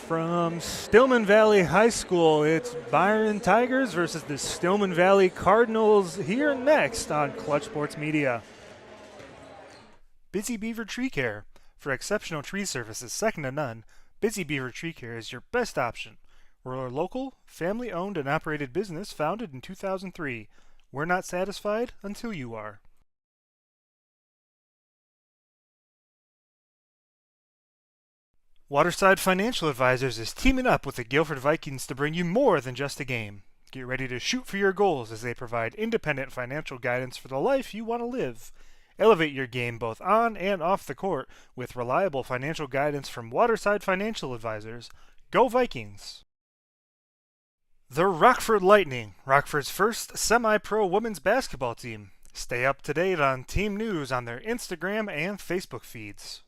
From Stillman Valley High School, it's Byron Tigers versus the Stillman Valley Cardinals here next on Clutch Sports Media. Busy Beaver Tree Care. For exceptional tree services second to none, Busy Beaver Tree Care is your best option. We're a local, family-owned and operated business founded in 2003. We're not satisfied until you are. Waterside Financial Advisors is teaming up with the Guilford Vikings to bring you more than just a game. Get ready to shoot for your goals as they provide independent financial guidance for the life you want to live. Elevate your game both on and off the court with reliable financial guidance from Waterside Financial Advisors. Go Vikings! The Rockford Lightning, Rockford's first semi-pro women's basketball team. Stay up to date on team news on their Instagram and Facebook feeds.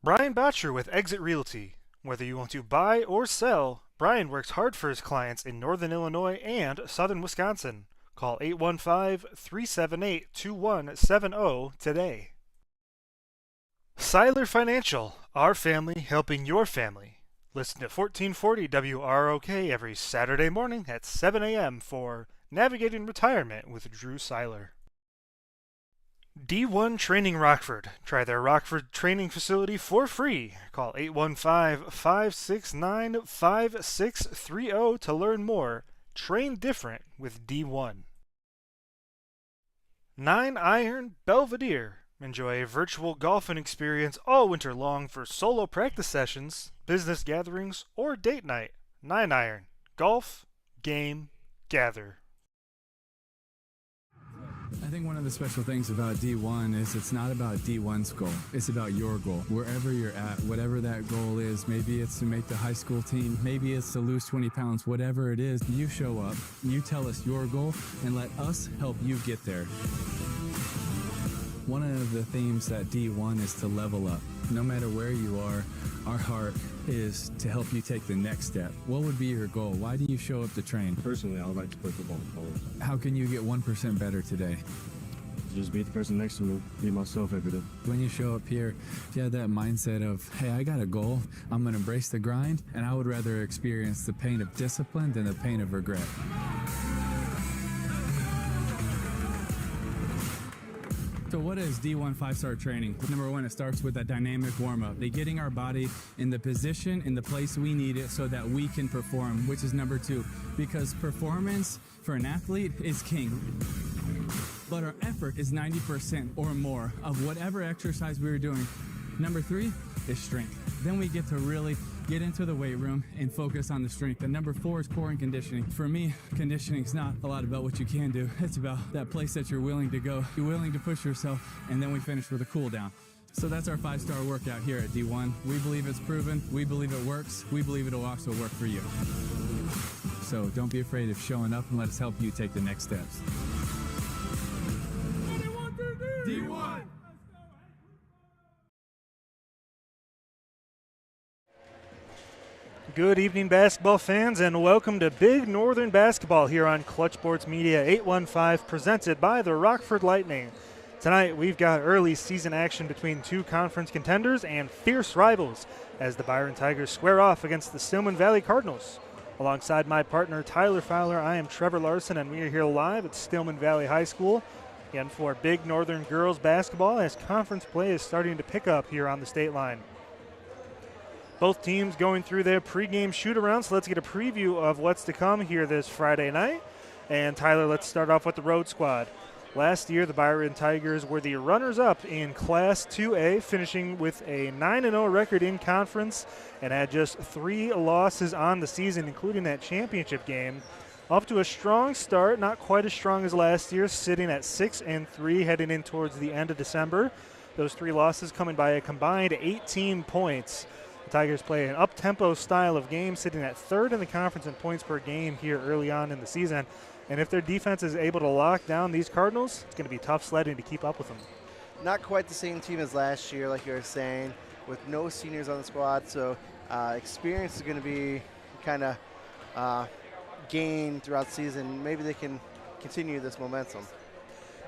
Brian Botcher with Exit Realty. Whether you want to buy or sell, Brian works hard for his clients in Northern Illinois and Southern Wisconsin. Call 815-378-2170 today. Seiler Financial, our family helping your family. Listen to 1440 WROK every Saturday morning at 7 a.m. for Navigating Retirement with Drew Seiler. D1 Training Rockford. Try their Rockford training facility for free. Call 815-569-5630 to learn more. Train different with D1. 9-Iron Belvedere. Enjoy a virtual golfing experience all winter long for solo practice sessions, business gatherings, or date night. 9-Iron. Golf, game, gather. I think one of the special things about D1 is it's not about D1's goal. It's about your goal. Wherever you're at, whatever that goal is, maybe it's to make the high school team, maybe it's to lose 20 pounds, whatever it is, you show up, you tell us your goal, and let us help you get there. One of the themes at D1 is to level up. No matter where you are, our heart is to help you take the next step. What would be your goal? Why do you show up to train? Personally, I would like to play football forward. How can you get 1% better today? Just beat the person next to me, be myself every day. When you show up here, if you have that mindset of, hey, I got a goal, I'm going to embrace the grind, and I would rather experience the pain of discipline than the pain of regret. So what is D1 5-star training? Number one, it starts with a dynamic warm-up. Getting our body in the position, in the place we need it so that we can perform, which is number two. Because performance for an athlete is king. But our effort is 90% or more of whatever exercise we were doing. Number three is strength. Then we get to really get into the weight room and focus on the strength. And number four is core and conditioning. For me, conditioning is not a lot about what you can do. It's about that place that you're willing to go. You're willing to push yourself, and then we finish with a cool down. So that's our 5-star workout here at D1. We believe it's proven. We believe it works. We believe it'll also work for you. So don't be afraid of showing up, and let us help you take the next steps. D1! Good evening, basketball fans, and welcome to Big Northern Basketball here on Clutch Sports Media 815, presented by the Rockford Lightning. Tonight, we've got early season action between two conference contenders and fierce rivals as the Byron Tigers square off against the Stillman Valley Cardinals. Alongside my partner, Tyler Fowler, I am Trevor Larson, and we are here live at Stillman Valley High School again for Big Northern girls basketball as conference play is starting to pick up here on the state line. Both teams going through their pregame shoot-around, so let's get a preview of what's to come here this Friday night. And Tyler, let's start off with the road squad. Last year, the Byron Tigers were the runners-up in Class 2A, finishing with a 9-0 record in conference and had just 3 losses on the season, including that championship game. Off to a strong start, not quite as strong as last year, sitting at 6-3 heading in towards the end of December. Those 3 losses coming by a combined 18 points. The Tigers play an up-tempo style of game, sitting at 3rd in the conference in points per game here early on in the season. And if their defense is able to lock down these Cardinals, it's going to be tough sledding to keep up with them. Not quite the same team as last year, like you were saying, with no seniors on the squad. So experience is going to be kind of gained throughout the season. Maybe they can continue this momentum.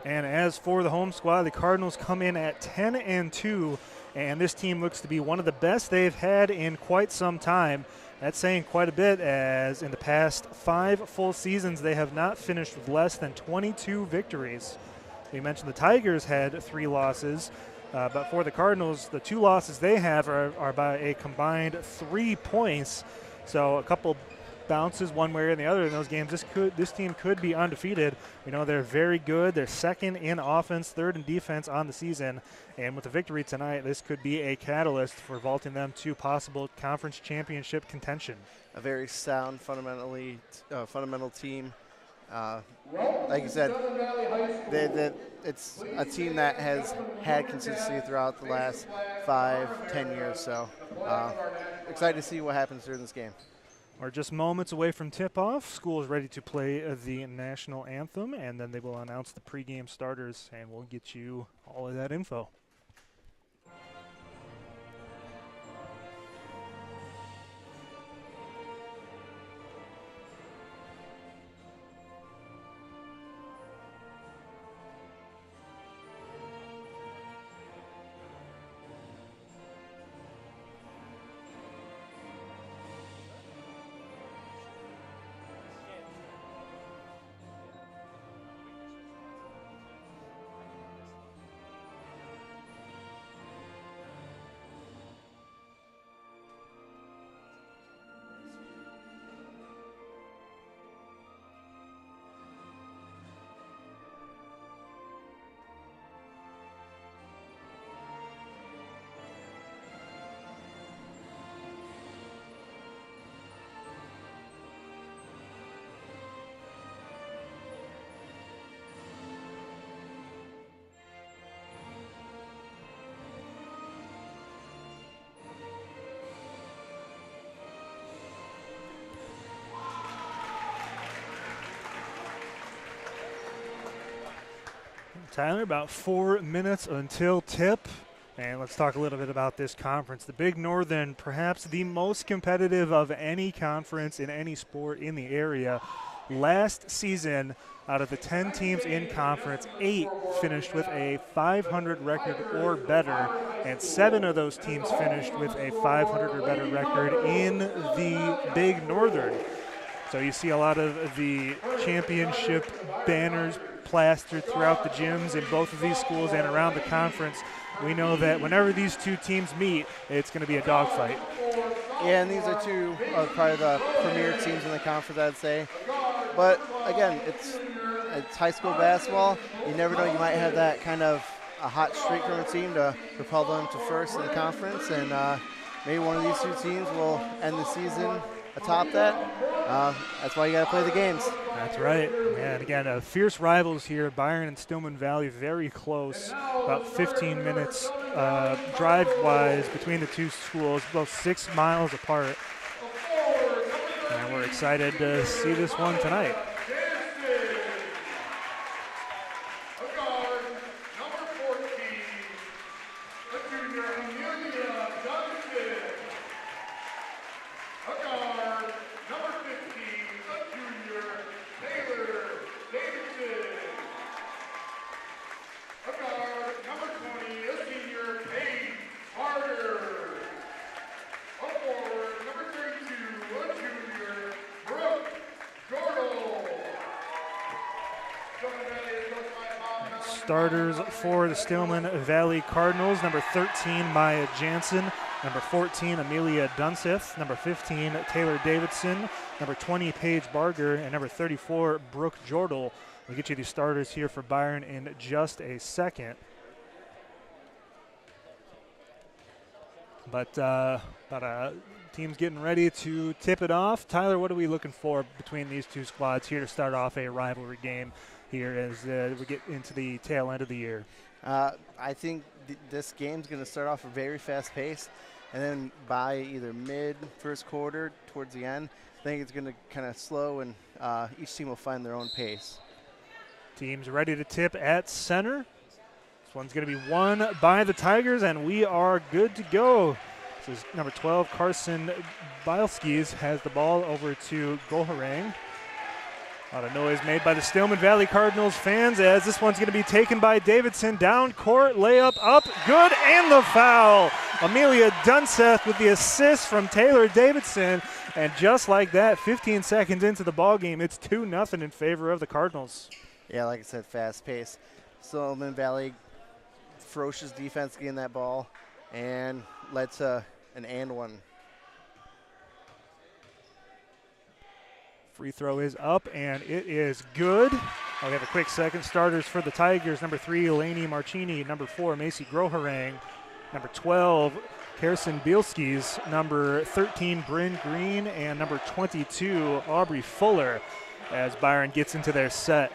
And as for the home squad, the Cardinals come in at 10-2, and this team looks to be one of the best they've had in quite some time. That's saying quite a bit, as in the past 5 full seasons, they have not finished with less than 22 victories. We mentioned the Tigers had 3 losses, but for the Cardinals, the 2 losses they have are by a combined 3 points. So a couple bounces one way or the other in those games. This team could be undefeated. We know they're very good. They're second in offense, third in defense on the season. And with the victory tonight, this could be a catalyst for vaulting them to possible conference championship contention. A very sound, fundamental team. Like you said, it's a team that has had consistency throughout the last 5-10 years. So excited to see what happens during this game. We're just moments away from tip-off. School is ready to play the national anthem, and then they will announce the pregame starters, and we'll get you all of that info. Tyler, about 4 minutes until tip. And let's talk a little bit about this conference. The Big Northern, perhaps the most competitive of any conference in any sport in the area. Last season, out of the 10 teams in conference, 8 finished with a 500 record or better, and 7 of those teams finished with a 500 or better record in the Big Northern. So you see a lot of the championship banners plastered throughout the gyms in both of these schools and around the conference. We know that whenever these two teams meet, it's going to be a dogfight. Yeah, and these are two of probably the premier teams in the conference, I'd say. But again, it's high school basketball. You never know, you might have that kind of a hot streak from a team to propel them to first in the conference, and maybe one of these two teams will end the season atop that. That's why you got to play the games. That's right. And again, fierce rivals here. Byron and Stillman Valley very close, about 15 minutes drive-wise between the two schools, both 6 miles apart. And we're excited to see this one tonight. Starters for the Stillman Valley Cardinals: number 13, Maya Jansen; number 14, Amelia Dunseth; number 15, Taylor Davidson; number 20, Paige Barger; and number 34, Brooke Jordal. We'll get you the starters here for Byron in just a second. But team's getting ready to tip it off. Tyler, what are we looking for between these two squads here to start off a rivalry game here as we get into the tail end of the year? I think this game's going to start off a very fast pace, and then by either first quarter towards the end, I think it's going to kind of slow, and each team will find their own pace. Teams ready to tip at center. This one's going to be won by the Tigers, and we are good to go. This is number 12, Carson Bielskis, has the ball over to Goharang. A lot of noise made by the Stillman Valley Cardinals fans as this one's going to be taken by Davidson. Down court, layup up, good, and the foul. Amelia Dunseth with the assist from Taylor Davidson. And just like that, 15 seconds into the ball game, it's 2-0 in favor of the Cardinals. Yeah, like I said, fast pace. Stillman Valley, ferocious defense getting that ball, and led to an and one. Free throw is up, and it is good. We have a quick second. Starters for the Tigers, number 3, Lainey Marchini, number 4, Macy Groharang, number 12, Kirsten Bielskis, number 13, Bryn Green, and number 22, Aubrey Fuller, as Byron gets into their set.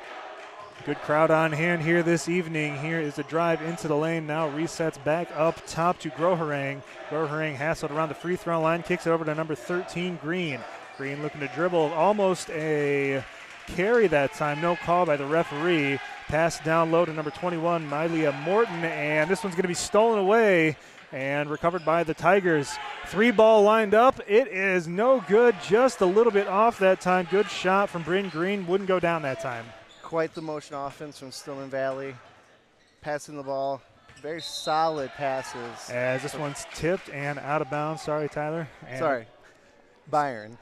Good crowd on hand here this evening. Here is the drive into the lane. Now resets back up top to Groharang. Groharang hassled around the free throw line, kicks it over to number 13, Green. Green looking to dribble, almost a carry that time. No call by the referee. Pass down low to number 21, Mylia Morton, and this one's going to be stolen away and recovered by the Tigers. 3-ball lined up. It is no good, just a little bit off that time. Good shot from Bryn Green, wouldn't go down that time. Quite the motion offense from Stillman Valley. Passing the ball, very solid passes. As this one's tipped and out of bounds. Sorry, Tyler. Sorry, Byron.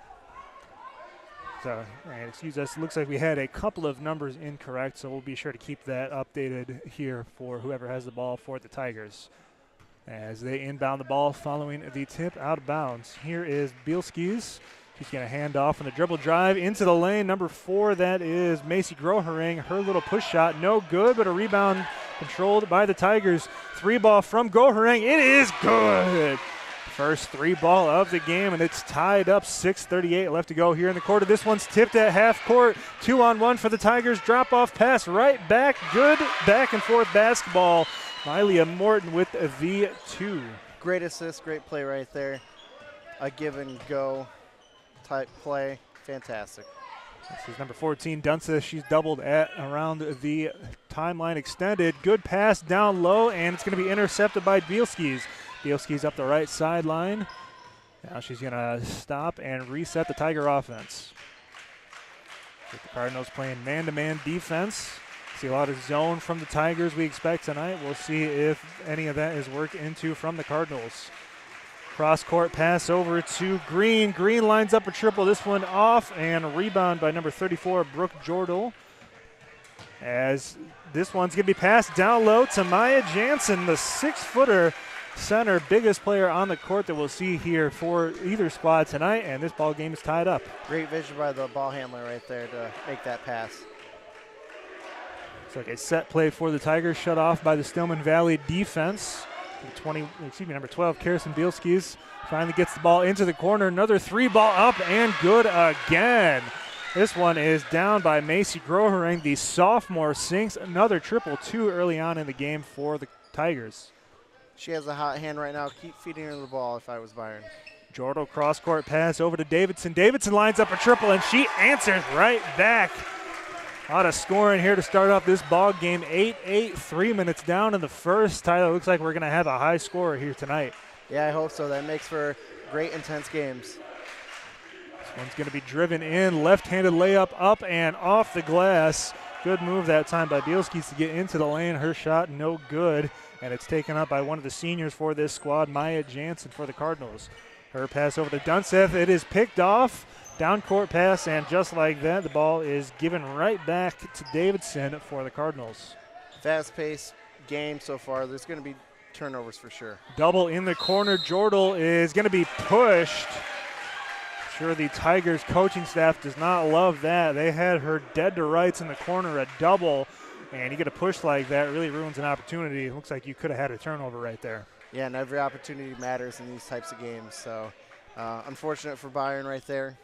So, and excuse us, it looks like we had a couple of numbers incorrect, so we'll be sure to keep that updated here for whoever has the ball for the Tigers. As they inbound the ball following the tip out of bounds. Here is Bielskis. She's going to hand off on the dribble drive into the lane. Number 4, that is Macy Groharang. Her little push shot, no good, but a rebound controlled by the Tigers. 3-ball from Groharang. It is good. First 3-ball of the game, and it's tied up. 6:38 left to go here in the quarter. This one's tipped at half court. 2-on-1 for the Tigers. Drop-off pass right back. Good back-and-forth basketball. Mylia Morton with the 2. Great assist, great play right there. A give-and-go type play. Fantastic. This is number 14, Dunseth. She's doubled at around the timeline extended. Good pass down low, and it's going to be intercepted by Bielskis. Bielski's up the right sideline. Now she's going to stop and reset the Tiger offense. With the Cardinals playing man-to-man defense. See a lot of zone from the Tigers we expect tonight. We'll see if any of that is worked into from the Cardinals. Cross-court pass over to Green. Green lines up a triple. This one off, and a rebound by number 34, Brooke Jordal. As this one's going to be passed down low to Maya Jansen, the 6-footer center, biggest player on the court that we'll see here for either squad tonight, and this ball game is tied up. Great vision by the ball handler right there to make that pass. It's like a set play for the Tigers, shut off by the Stillman Valley defense. Number 12, Kirsten Bielskis finally gets the ball into the corner. Another 3-ball up and good again. This one is down by Macy Groharang. The sophomore sinks another triple too early on in the game for the Tigers. She has a hot hand right now. Keep feeding her the ball if I was Byron. Jordal cross-court pass over to Davidson. Davidson lines up a triple, and she answers right back. A lot of scoring here to start off this ball game. 8-8, 3 minutes down in the first. Tyler, looks like we're going to have a high scorer here tonight. Yeah, I hope so. That makes for great, intense games. This one's going to be driven in. Left-handed layup up and off the glass. Good move that time by Bielskis to get into the lane. Her shot no good, and it's taken up by one of the seniors for this squad, Maya Jansen for the Cardinals. Her pass over to Dunseth. It is picked off. Down court pass, and just like that, the ball is given right back to Davidson for the Cardinals. Fast-paced game so far. There's going to be turnovers for sure. Double in the corner. Jordal is going to be pushed. Sure, the Tigers coaching staff does not love that. They had her dead to rights in the corner, a double, and you get a push like that, really ruins an opportunity. It looks like you could have had a turnover right there. Yeah, and every opportunity matters in these types of games. So unfortunate for Byron right there.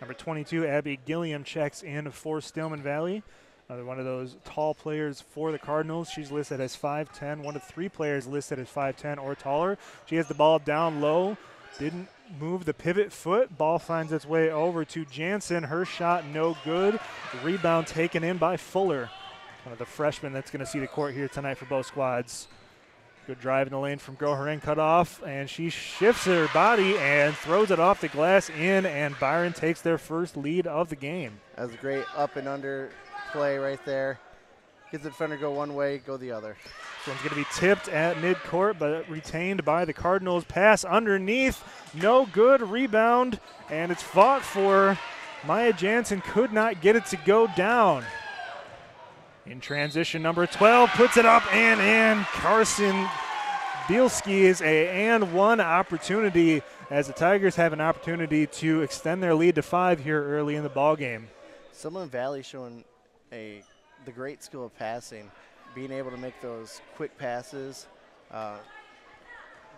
Number 22, Abby Gilliam checks in for Stillman Valley. Another one of those tall players for the Cardinals. She's listed as 5'10", one of 3 players listed as 5'10" or taller. She has the ball down low, didn't move the pivot foot. Ball finds its way over to Jansen. Her shot no good. Rebound taken in by Fuller, one of the freshmen that's going to see the court here tonight for both squads. Good drive in the lane from Grohering, cut off, and she shifts her body and throws it off the glass in, and Byron takes their first lead of the game. That was a great up and under play right there. Gets the defender go one way, go the other. This one's going to be tipped at midcourt, but retained by the Cardinals. Pass underneath, no good, rebound, and it's fought for. Maya Jansen could not get it to go down. In transition, number 12 puts it up and in. Carson Bielski is a and one opportunity as the Tigers have an opportunity to extend their lead to 5 here early in the ball game. Stillman Valley showing the great skill of passing, being able to make those quick passes.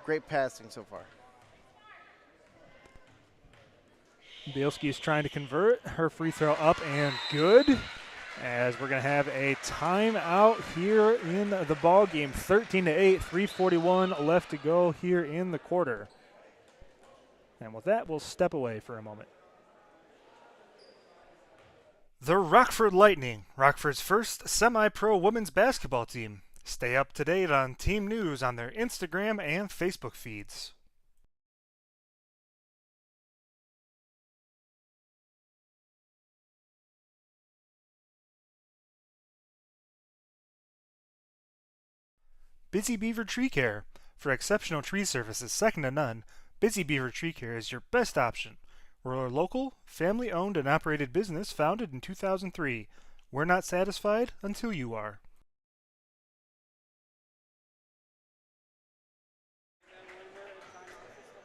Great passing so far. Bielski is trying to convert her free throw up and good. As we're going to have a timeout here in the ball game. 13-8, 3:41 left to go here in the quarter. And with that, we'll step away for a moment. The Rockford Lightning, Rockford's first semi-pro women's basketball team. Stay up to date on team news on their Instagram and Facebook feeds. Busy Beaver Tree Care. For exceptional tree services second to none, Busy Beaver Tree Care is your best option. We're a local, family-owned and operated business founded in 2003. We're not satisfied until you are.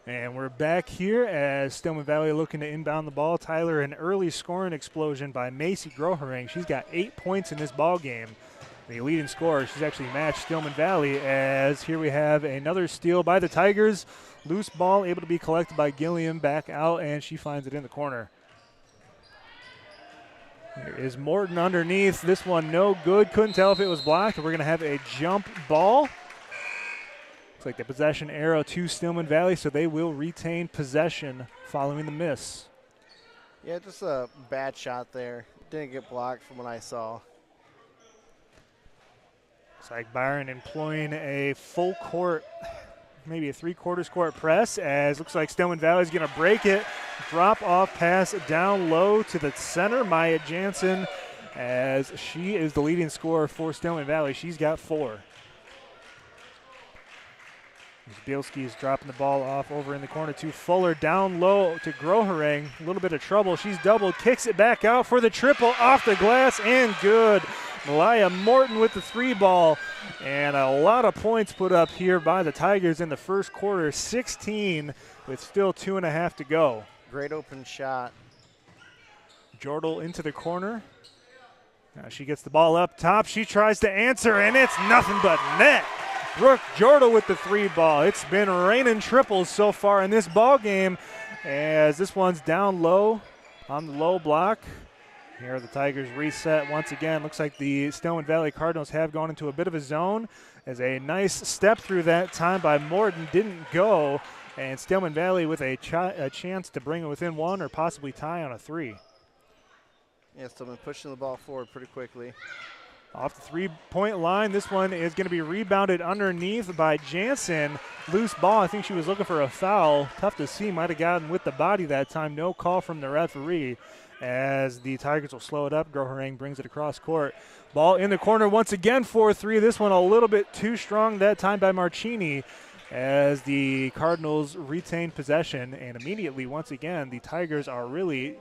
And we're back here as Stillman Valley looking to inbound the ball. Tyler, an early scoring explosion by Macy Grohering. She's got 8 points in this ball game. The leading scorer, she's actually matched Stillman Valley, as here we have another steal by the Tigers. Loose ball able to be collected by Gilliam, back out, and she finds it in the corner. Here is Morton underneath. This one no good. Couldn't tell if it was blocked. We're going to have a jump ball. Looks like the possession arrow to Stillman Valley, so they will retain possession following the miss. Yeah, just a bad shot there. Didn't get blocked from what I saw. It's like Byron employing a full court, maybe a 3/4 court press, as looks like Stillman Valley is going to break it. Drop off pass down low to the center. Maya Jansen, as she is the leading scorer for Stillman Valley. She's got 4. Bielski is dropping the ball off over in the corner to Fuller, down low to Grohering. A little bit of trouble. She's doubled, kicks it back out for the triple off the glass and good. Malaya Morton with the 3 ball, and a lot of points put up here by the Tigers in the first quarter, 16 with still 2.5 to go. Great open shot. Jordal into the corner. Now she gets the ball up top. She tries to answer, and it's nothing but net. Brooke Jordal with the 3 ball. It's been raining triples so far in this ball game, as this one's down low on the low block. Here the Tigers reset once again. Looks like the Stillman Valley Cardinals have gone into a bit of a zone, as a nice step through that time by Morton didn't go, and Stillman Valley with a chance to bring it within 1 or possibly tie on a 3. Yeah, Stillman pushing the ball forward pretty quickly. Off the 3-point line, this one is going to be rebounded underneath by Jansen. Loose ball. I think she was looking for a foul. Tough to see. Might have gotten with the body that time. No call from the referee, as the Tigers will slow it up. Grohering brings it across court. Ball in the corner once again for 3. This one a little bit too strong that time by Marchini, as the Cardinals retain possession. And immediately, once again, the Tigers are really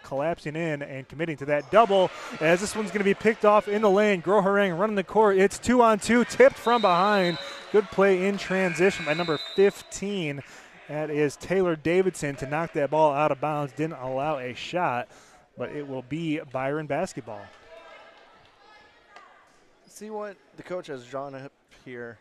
collapsing in and committing to that double, as this one's going to be picked off in the lane. Grohering running the court. It's 2-on-2, tipped from behind. Good play in transition by number 15. That is Taylor Davidson to knock that ball out of bounds. Didn't allow a shot, but it will be Byron basketball. See what the coach has drawn up here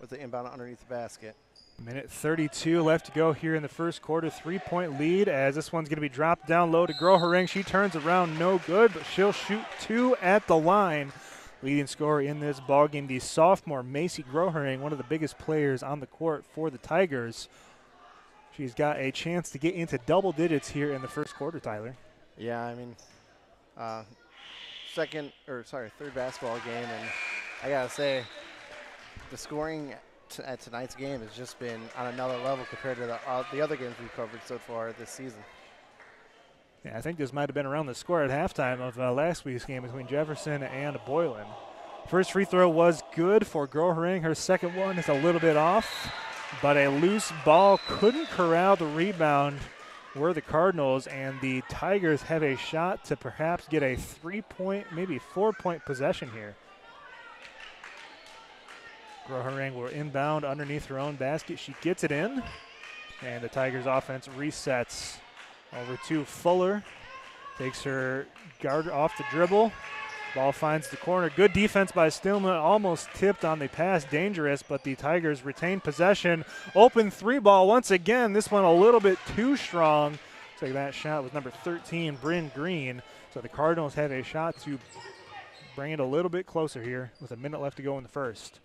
with the inbound underneath the basket. Minute 32 left to go here in the first quarter. 3-point lead, as this one's going to be dropped down low to Grohering. She turns around, no good, but she'll shoot 2 at the line. Leading scorer in this ballgame, the sophomore Macy Grohering, one of the biggest players on the court for the Tigers. She's got a chance to get into double digits here in the first quarter, Tyler. Yeah, I mean, third basketball game, and I gotta say, the scoring at tonight's game has just been on another level compared to the other games we've covered so far this season. Yeah, I think this might have been around the score at halftime of last week's game between Jefferson and Boylan. First free throw was good for Grohering. Her second one is a little bit off, but a loose ball couldn't corral the rebound were the Cardinals, and the Tigers have a shot to perhaps get a 3-point, maybe 4-point possession here. Grohering will inbound underneath her own basket. She gets it in, and the Tigers offense resets over to Fuller. Takes her guard off the dribble. Ball finds the corner. Good defense by Stillman. Almost tipped on the pass. Dangerous, but the Tigers retain possession. Open three ball once again. This one a little bit too strong. Looks like that shot was number 13, Bryn Green. So the Cardinals have a shot to bring it a little bit closer here with a minute left to go in the first.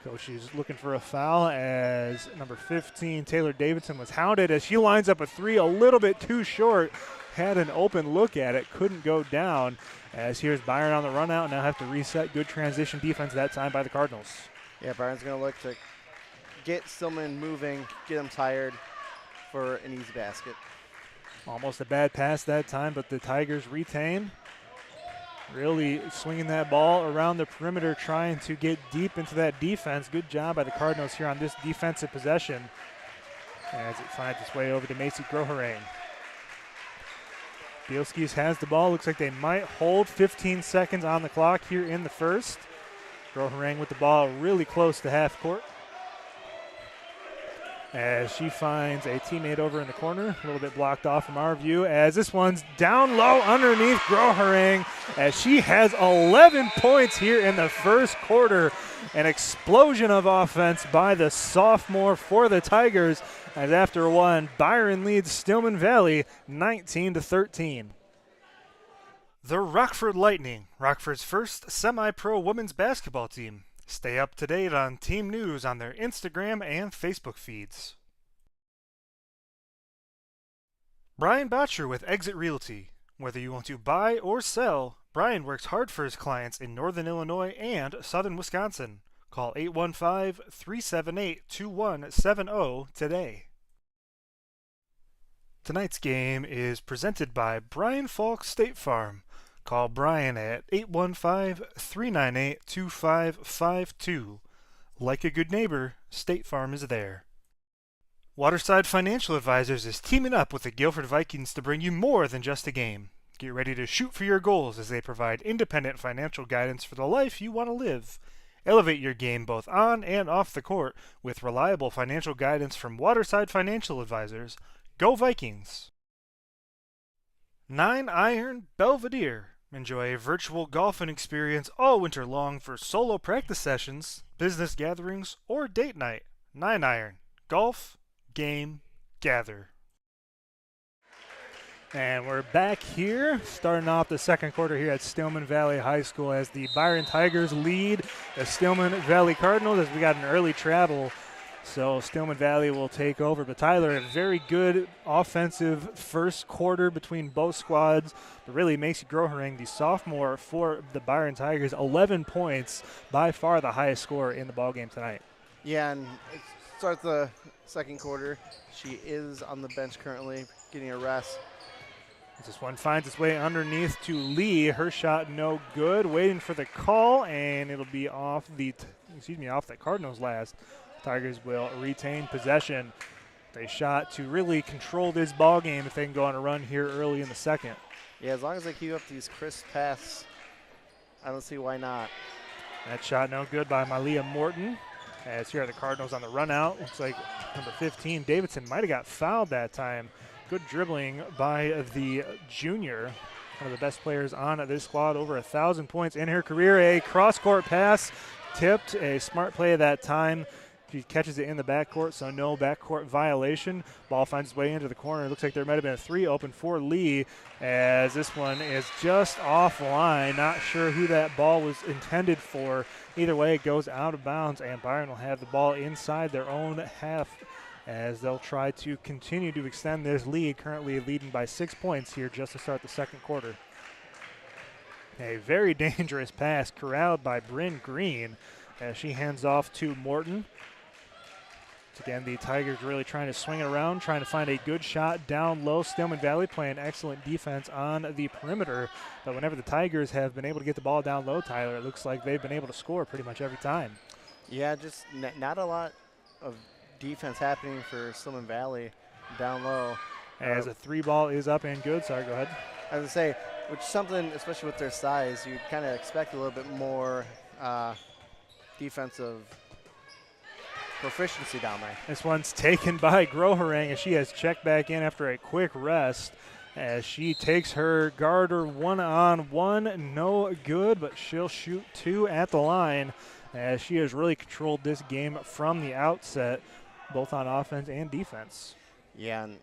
Coach is looking for a foul as number 15, Taylor Davidson, was hounded as she lines up a three a little bit too short. Had an open look at it, couldn't go down. As here's Byron on the run out, now have to reset. Good transition defense that time by the Cardinals. Yeah, Byron's going to look to get Stillman moving, get him tired for an easy basket. Almost a bad pass that time, but the Tigers retain. Really swinging that ball around the perimeter, trying to get deep into that defense. Good job by the Cardinals here on this defensive possession as it finds its way over to Macy Grohering. Bielskis has the ball. Looks like they might hold 15 seconds on the clock here in the first. Grohering with the ball really close to half court as she finds a teammate over in the corner. A little bit blocked off from our view as this one's down low underneath Grohering as she has 11 points here in the first quarter. An explosion of offense by the sophomore for the Tigers as after one, Byron leads Stillman Valley 19-13. The Rockford Lightning, Rockford's first semi-pro women's basketball team. Stay up to date on team news on their Instagram and Facebook feeds. Brian Botcher with Exit Realty. Whether you want to buy or sell, Brian works hard for his clients in Northern Illinois and Southern Wisconsin. Call 815-378-2170 today. Tonight's game is presented by Brian Falk State Farm. Call Brian at 815-398-2552. Like a good neighbor, State Farm is there. Waterside Financial Advisors is teaming up with the Guilford Vikings to bring you more than just a game. Get ready to shoot for your goals as they provide independent financial guidance for the life you want to live. Elevate your game both on and off the court with reliable financial guidance from Waterside Financial Advisors. Go Vikings! 9 Iron Belvedere. Enjoy a virtual golfing experience all winter long for solo practice sessions, business gatherings, or date night. 9 Iron. Golf, game, gather. And we're back here, starting off the second quarter here at Stillman Valley High School as the Byron Tigers lead the Stillman Valley Cardinals as we got an early travel. So Stillman Valley will take over. But Tyler, a very good offensive first quarter between both squads. But really, Macy Grohering, the sophomore for the Byron Tigers, 11 points, by far the highest score in the ballgame tonight. Yeah, and it starts the second quarter. She is on the bench currently, getting a rest. This one finds its way underneath to Lee. Her shot no good. Waiting for the call, and it'll be off the Cardinals last. Tigers will retain possession. They shot to really control this ball game if they can go on a run here early in the second. Yeah, as long as they keep up these crisp passes, I don't see why not. That shot no good by Malia Morton. As here are the Cardinals on the run out. Looks like number 15, Davidson, might have got fouled that time. Good dribbling by the junior, one of the best players on this squad, over 1,000 points in her career. A cross-court pass tipped, a smart play at that time. She catches it in the backcourt, so no backcourt violation. Ball finds its way into the corner. It looks like there might have been a three open for Lee, as this one is just offline. Not sure who that ball was intended for. Either way, it goes out of bounds, and Byron will have the ball inside their own half as they'll try to continue to extend this lead, currently leading by 6 points here just to start the second quarter. A very dangerous pass corralled by Bryn Green. as she hands off to Morton. Again, the Tigers really trying to swing it around, trying to find a good shot down low. Stillman Valley playing excellent defense on the perimeter. But whenever the Tigers have been able to get the ball down low, Tyler, it looks like they've been able to score pretty much every time. Yeah, just not a lot of defense happening for Stillman Valley down low. As a 3-ball is up and good. Sorry, go ahead. I was going to say, which is something, especially with their size, you'd kind of expect a little bit more defensive proficiency down there. This one's taken by Groharang as she has checked back in after a quick rest. As she takes her guarder one-on-one, no good, but she'll shoot 2 at the line as she has really controlled this game from the outset, both on offense and defense. Yeah, and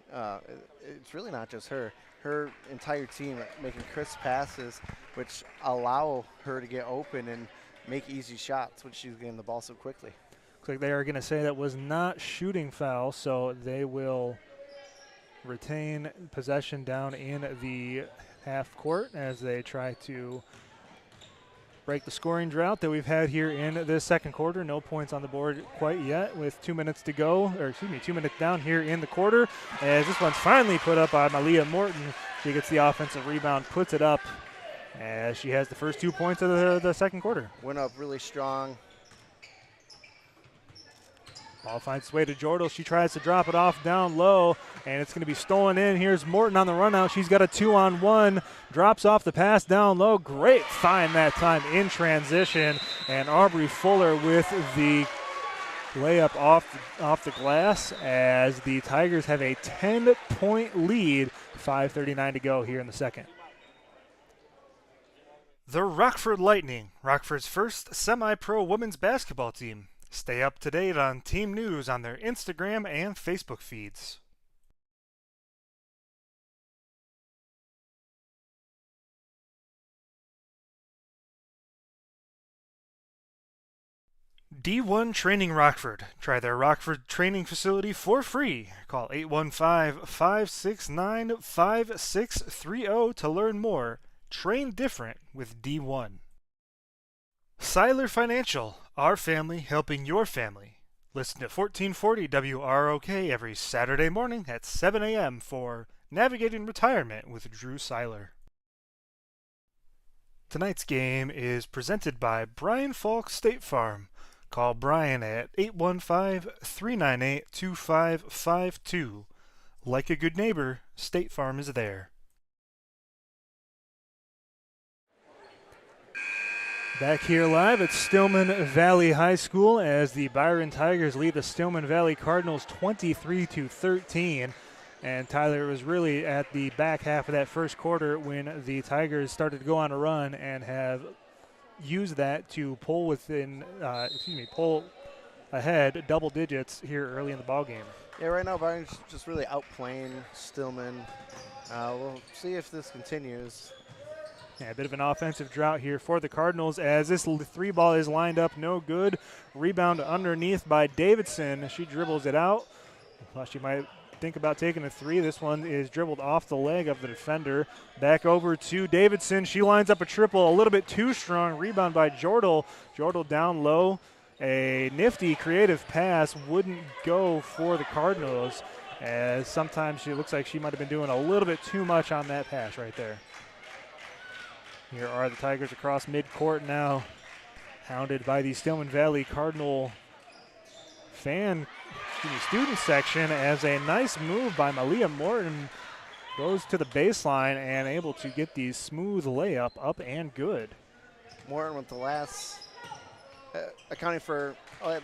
it's really not just her. Her entire team making crisp passes, which allow her to get open and make easy shots when she's getting the ball so quickly. Looks like they are going to say that was not shooting foul, so they will retain possession down in the half court as they try to break the scoring drought that we've had here in this second quarter. No points on the board quite yet with 2 minutes to go, 2 minutes down here in the quarter. As this one's finally put up by Malia Morton. She gets the offensive rebound, puts it up as she has the first 2 points of the second quarter. Went up really strong. Ball finds its way to Jordal. She tries to drop it off down low, and it's going to be stolen in. Here's Morton on the run out. She's got a 2-on-1. Drops off the pass down low. Great find that time in transition. And Aubrey Fuller with the layup off the glass as the Tigers have a 10-point lead. 5:39 to go here in the second. The Rockford Lightning, Rockford's first semi-pro women's basketball team. Stay up to date on team news on their Instagram and Facebook feeds. D1 Training Rockford. Try their Rockford training facility for free. Call 815-569-5630 to learn more. Train different with D1. Seiler Financial, our family helping your family. Listen to 1440 WROK every Saturday morning at 7 a.m. for Navigating Retirement with Drew Seiler. Tonight's game is presented by Brian Falk State Farm. Call Brian at 815-398-2552. Like a good neighbor, State Farm is there. Back here live at Stillman Valley High School as the Byron Tigers lead the Stillman Valley Cardinals 23-13. And Tyler, was really at the back half of that first quarter when the Tigers started to go on a run and have used that to pull ahead double digits here early in the ball game. Yeah, right now Byron's just really outplaying Stillman. We'll see if this continues. Yeah, a bit of an offensive drought here for the Cardinals as this 3-ball is lined up, no good. Rebound underneath by Davidson. She dribbles it out. Thought she might think about taking a 3. This one is dribbled off the leg of the defender. Back over to Davidson. She lines up a triple, a little bit too strong. Rebound by Jordal. Jordal down low. A nifty creative pass wouldn't go for the Cardinals as sometimes she looks like she might have been doing a little bit too much on that pass right there. Here are the Tigers across midcourt now, hounded by the Stillman Valley Cardinal student section as a nice move by Malia Morton goes to the baseline and able to get the smooth layup up and good. Morton with the last, accounting for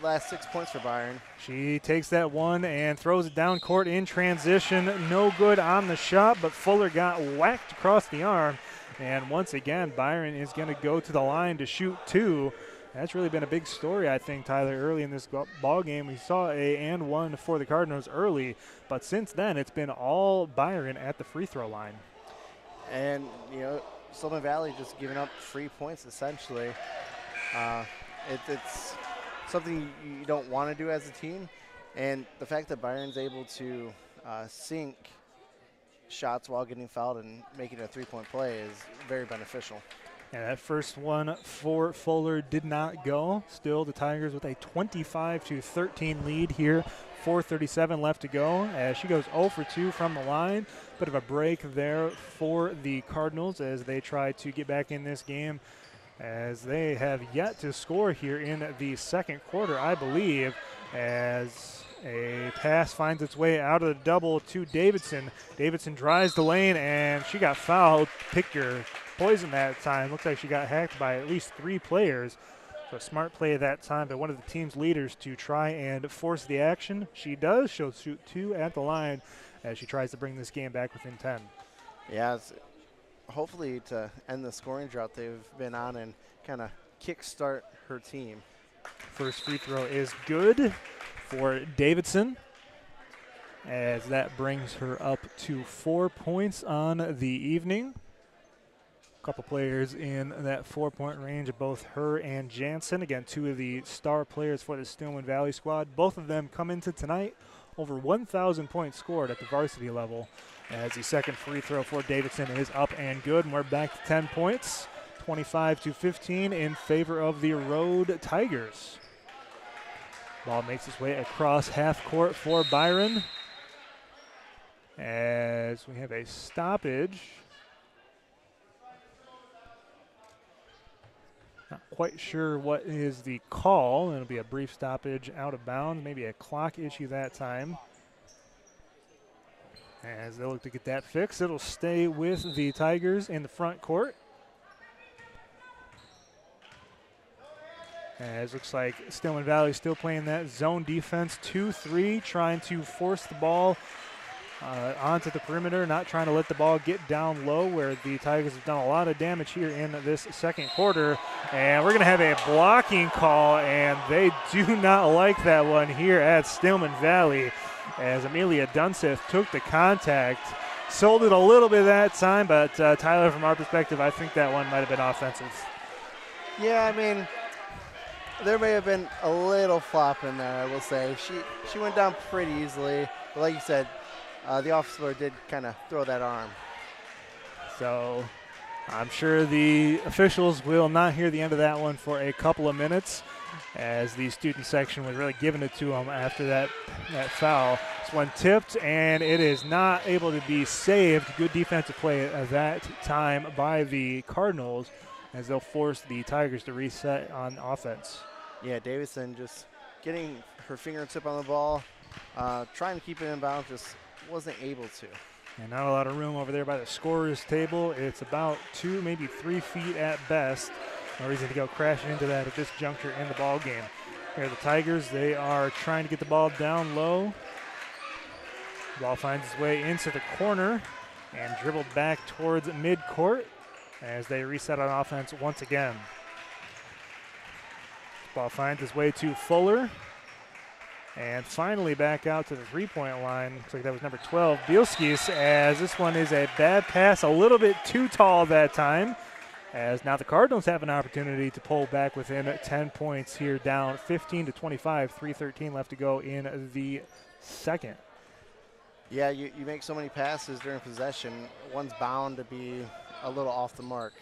last 6 points for Byron. She takes that one and throws it down court in transition. No good on the shot, but Fuller got whacked across the arm. And once again, Byron is going to go to the line to shoot 2. That's really been a big story, I think, Tyler, early in this ball game. We saw a and 1 for the Cardinals early, but since then it's been all Byron at the free throw line. And, Stillman Valley just giving up free points, essentially. It's something you don't want to do as a team. And the fact that Byron's able to sink shots while getting fouled and making a 3-point play is very beneficial. And that first one for Fuller did not go. Still, the Tigers with a 25-13 lead here. 4:37 left to go as she goes 0 for 2 from the line. Bit of a break there for the Cardinals as they try to get back in this game, as they have yet to score here in the second quarter, I believe, as a pass finds its way out of the double to Davidson. Davidson drives the lane, and she got fouled. Pick your poison that time. Looks like she got hacked by at least 3 players. So a smart play that time by one of the team's leaders to try and force the action. She does. She'll shoot 2 at the line as she tries to bring this game back within 10. Yeah, it's hopefully to end the scoring drought they've been on and kind of kickstart her team. First free throw is good for Davidson, as that brings her up to 4 points on the evening. A couple players in that 4-point range of both her and Jansen. Again, 2 of the star players for the Stillman Valley squad. Both of them come into tonight over 1,000 points scored at the varsity level, as the second free throw for Davidson is up and good. And we're back to 10 points, 25-15 in favor of the Road Tigers. Ball makes its way across half court for Byron, as we have a stoppage. Not quite sure what is the call. It'll be a brief stoppage out of bounds, maybe a clock issue that time. As they look to get that fixed, it'll stay with the Tigers in the front court. As looks like Stillman Valley still playing that zone defense, 2-3, trying to force the ball onto the perimeter, not trying to let the ball get down low, where the Tigers have done a lot of damage here in this second quarter. And we're going to have a blocking call, and they do not like that one here at Stillman Valley, as Amelia Dunseth took the contact, sold it a little bit that time, but Tyler, from our perspective, I think that one might have been offensive. Yeah, I mean, there may have been a little flop in there, I will say. She went down pretty easily, but like you said, the officer did kind of throw that arm. So I'm sure the officials will not hear the end of that one for a couple of minutes, as the student section was really giving it to them after that foul. This one tipped, and it is not able to be saved. Good defensive play at that time by the Cardinals, as they'll force the Tigers to reset on offense. Yeah, Davidson just getting her fingertip on the ball, trying to keep it in bounds, just wasn't able to. And not a lot of room over there by the scorer's table. It's about 2, maybe 3 feet at best. No reason to go crashing into that at this juncture in the ball game. Here are the Tigers. They are trying to get the ball down low. Ball finds its way into the corner and dribbled back towards midcourt as they reset on offense once again. Ball finds its way to Fuller. And finally back out to the three-point line. Looks like that was number 12, Bielskis, as this one is a bad pass, a little bit too tall that time, as now the Cardinals have an opportunity to pull back within 10 points here, down 15-25, 3:13 left to go in the second. Yeah, you make so many passes during possession, one's bound to be a little off the mark.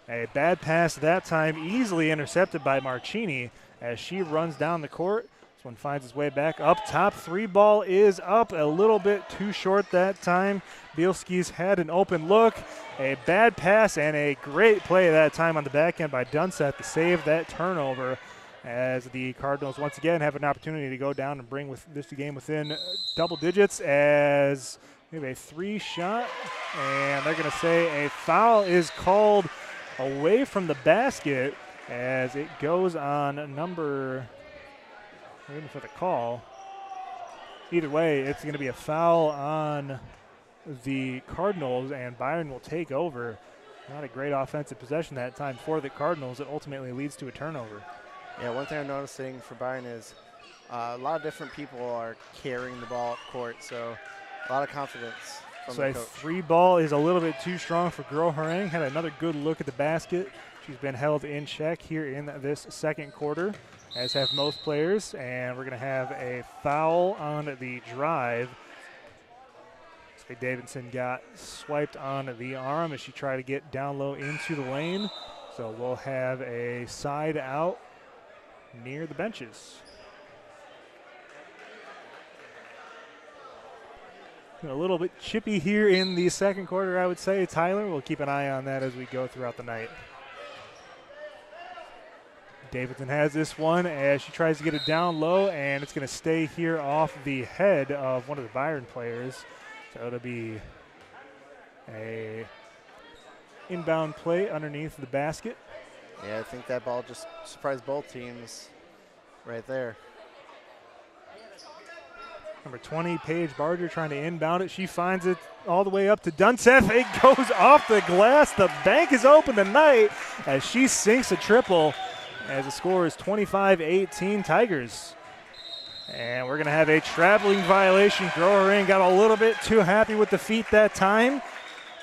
A bad pass that time, easily intercepted by Marchini as she runs down the court. One finds its way back up top. 3 ball is up, a little bit too short that time. Bielski's had an open look, a bad pass, and a great play that time on the back end by Dunseth to save that turnover, as the Cardinals once again have an opportunity to go down and bring this game within double digits, as we have a 3-shot, and they're going to say a foul is called away from the basket, as it goes on number... Waiting for the call. Either way, it's going to be a foul on the Cardinals, and Byron will take over. Not a great offensive possession that time for the Cardinals. It ultimately leads to a turnover. Yeah, one thing I'm noticing for Byron is a lot of different people are carrying the ball up court, so a lot of confidence from the coach. 3 ball is a little bit too strong for Girl Harang. Had another good look at the basket. She's been held in check here in this second quarter, as have most players, and we're going to have a foul on the drive. Davidson got swiped on the arm as she tried to get down low into the lane. So we'll have a side out near the benches. A little bit chippy here in the second quarter, I would say, Tyler. We'll keep an eye on that as we go throughout the night. Davidson has this one as she tries to get it down low, and it's going to stay here off the head of one of the Byron players. So it'll be a inbound play underneath the basket. Yeah, I think that ball just surprised both teams right there. Number 20, Paige Barger, trying to inbound it. She finds it all the way up to Dunseth. It goes off the glass. The bank is open tonight as she sinks a triple as the score is 25-18 Tigers. And we're going to have a traveling violation. Grohering got a little bit too happy with the feet that time.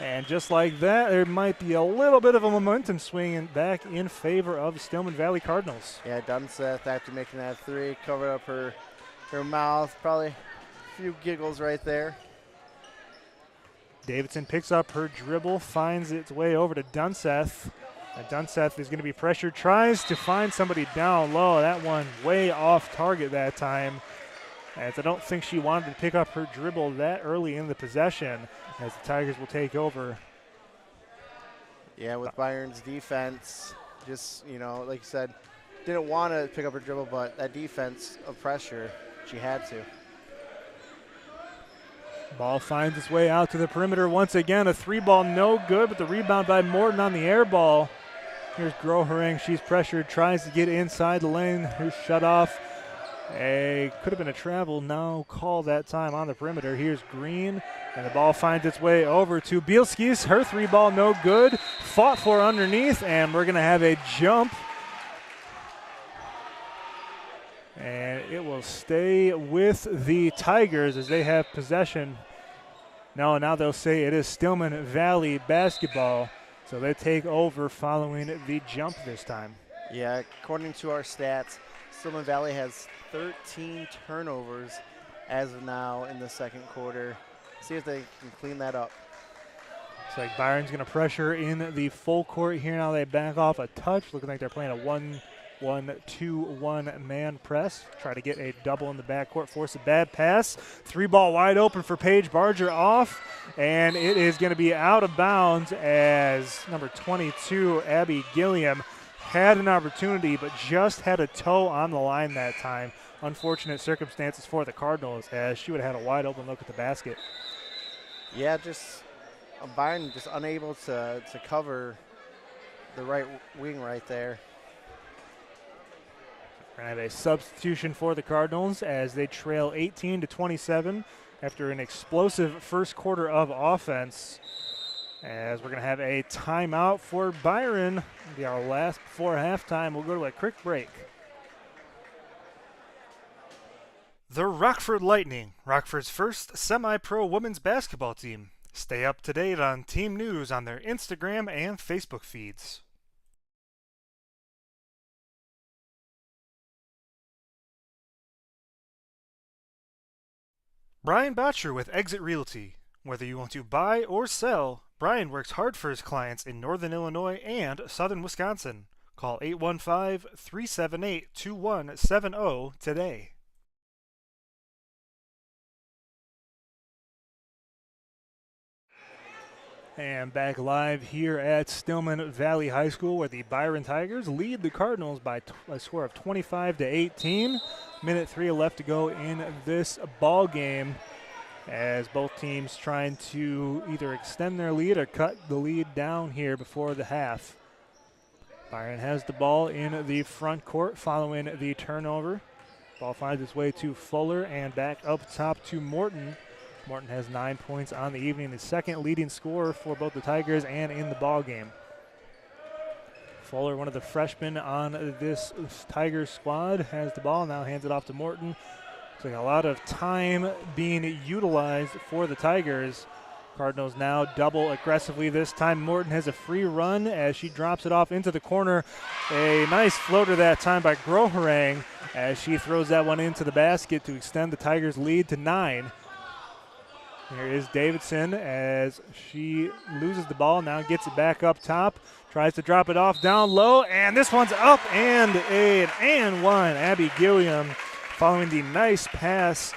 And just like that, there might be a little bit of a momentum swing back in favor of the Stillman Valley Cardinals. Yeah, Dunseth, after making that three, covered up her mouth, probably a few giggles right there. Davidson picks up her dribble, finds its way over to Dunseth. And Dunseth is going to be pressured, tries to find somebody down low. That one way off target that time, as I don't think she wanted to pick up her dribble that early in the possession, as the Tigers will take over. Yeah, with Byron's defense, just, you know, like you said, didn't want to pick up her dribble, but that defense of pressure, she had to. Ball finds its way out to the perimeter once again. A three ball, no good, but the rebound by Morton on the air ball. Here's Grohering. She's pressured, tries to get inside the lane. Here's shut off. Could have been a travel, now call that time on the perimeter. Here's Green, and the ball finds its way over to Bielskis. Her three ball, no good. Fought for underneath, and we're going to have a jump. And it will stay with the Tigers as they have possession. No, now they'll say it is Stillman Valley basketball. So they take over following the jump this time. Yeah, according to our stats, Stillman Valley has 13 turnovers as of now in the second quarter. See if they can clean that up. Looks like Byron's going to pressure in the full court here. Now they back off a touch. Looking like they're playing a 1-1-2-1 man press. Try to get a double in the backcourt, force a bad pass. Three ball wide open for Paige Barger off, and it is going to be out of bounds as number 22, Abby Gilliam, had an opportunity but just had a toe on the line that time. Unfortunate circumstances for the Cardinals as she would have had a wide open look at the basket. Yeah, just Byron just unable to cover the right wing right there. We're going to have a substitution for the Cardinals as they trail 18-27 after an explosive first quarter of offense. As we're going to have a timeout for Byron. It'll be our last before halftime. We'll go to a quick break. The Rockford Lightning, Rockford's first semi-pro women's basketball team. Stay up to date on team news on their Instagram and Facebook feeds. Brian Botcher with Exit Realty. Whether you want to buy or sell, Brian works hard for his clients in Northern Illinois and Southern Wisconsin. Call 815-378-2170 today. And back live here at Stillman Valley High School, where the Byron Tigers lead the Cardinals by a score of 25-18. Minute 3 left to go in this ball game, as both teams trying to either extend their lead or cut the lead down here before the half. Byron has the ball in the front court following the turnover. Ball finds its way to Fuller and back up top to Morton. Morton has 9 points on the evening, the second leading scorer for both the Tigers and in the ball game. Fuller, one of the freshmen on this Tigers squad, has the ball, now hands it off to Morton. Looks like a lot of time being utilized for the Tigers. Cardinals now double aggressively this time. Morton has a free run as she drops it off into the corner. A nice floater that time by Grohering as she throws that one into the basket to extend the Tigers' lead to 9. Here is Davidson as she loses the ball, now gets it back up top. Tries to drop it off down low, and this one's up and one. Abby Gilliam following the nice pass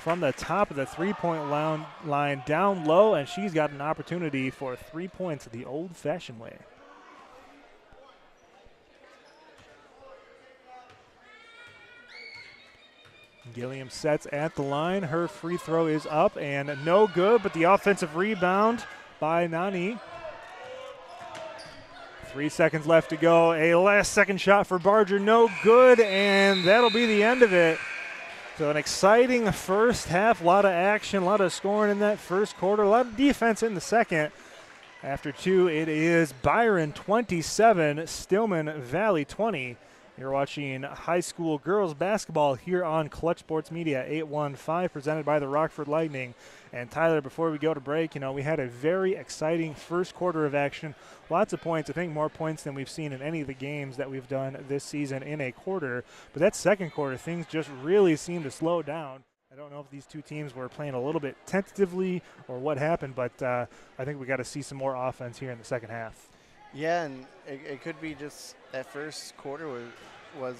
from the top of the three-point line down low, and she's got an opportunity for 3 points the old-fashioned way. Gilliam sets at the line. Her free throw is up and no good, but the offensive rebound by Nani. 3 seconds left to go. A last-second shot for Barger, no good, and that'll be the end of it. So an exciting first half, a lot of action, a lot of scoring in that first quarter, a lot of defense in the second. After two, it is Byron 27, Stillman Valley 20. You're watching high school girls basketball here on Clutch Sports Media 815, presented by the Rockford Lightning. And Tyler, before we go to break, we had a very exciting first quarter of action. Lots of points. I think more points than we've seen in any of the games that we've done this season in a quarter. But that second quarter, things just really seemed to slow down. I don't know if these two teams were playing a little bit tentatively or what happened, but I think we got to see some more offense here in the second half. Yeah, and it could be just that first quarter was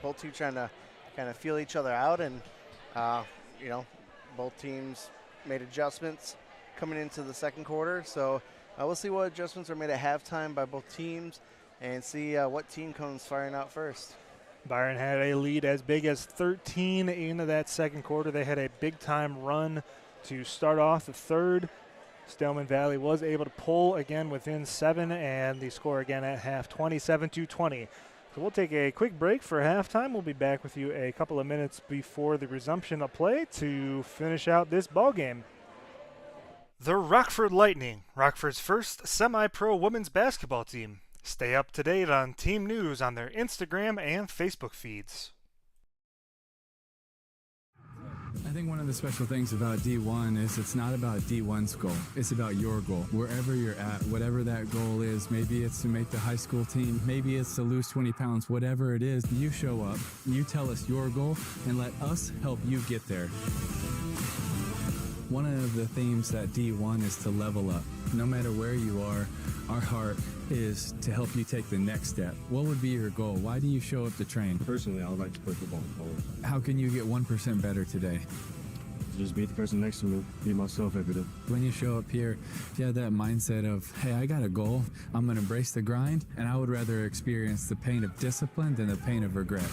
both teams trying to kind of feel each other out, and both teams made adjustments coming into the second quarter. So we'll see what adjustments are made at halftime by both teams and see what team comes firing out first. Byron had a lead as big as 13 into that second quarter. They had a big-time run to start off the third. Stillman Valley was able to pull again within 7, and the score again at half, 27-20. So we'll take a quick break for halftime. We'll be back with you a couple of minutes before the resumption of play to finish out this ball game. The Rockford Lightning, Rockford's first semi-pro women's basketball team. Stay up to date on team news on their Instagram and Facebook feeds. I think one of the special things about D1 is it's not about D1's goal. It's about your goal. Wherever you're at, whatever that goal is, maybe it's to make the high school team, maybe it's to lose 20 pounds, whatever it is, you show up, you tell us your goal, and let us help you get there. One of the themes that D1 is to level up. No matter where you are, our heart is to help you take the next step. What would be your goal? Why do you show up to train? Personally, I would like to play football. How can you get 1% better today? Just beat the person next to me, be myself every day. When you show up here, if you have that mindset of, hey, I got a goal, I'm going to embrace the grind, and I would rather experience the pain of discipline than the pain of regret.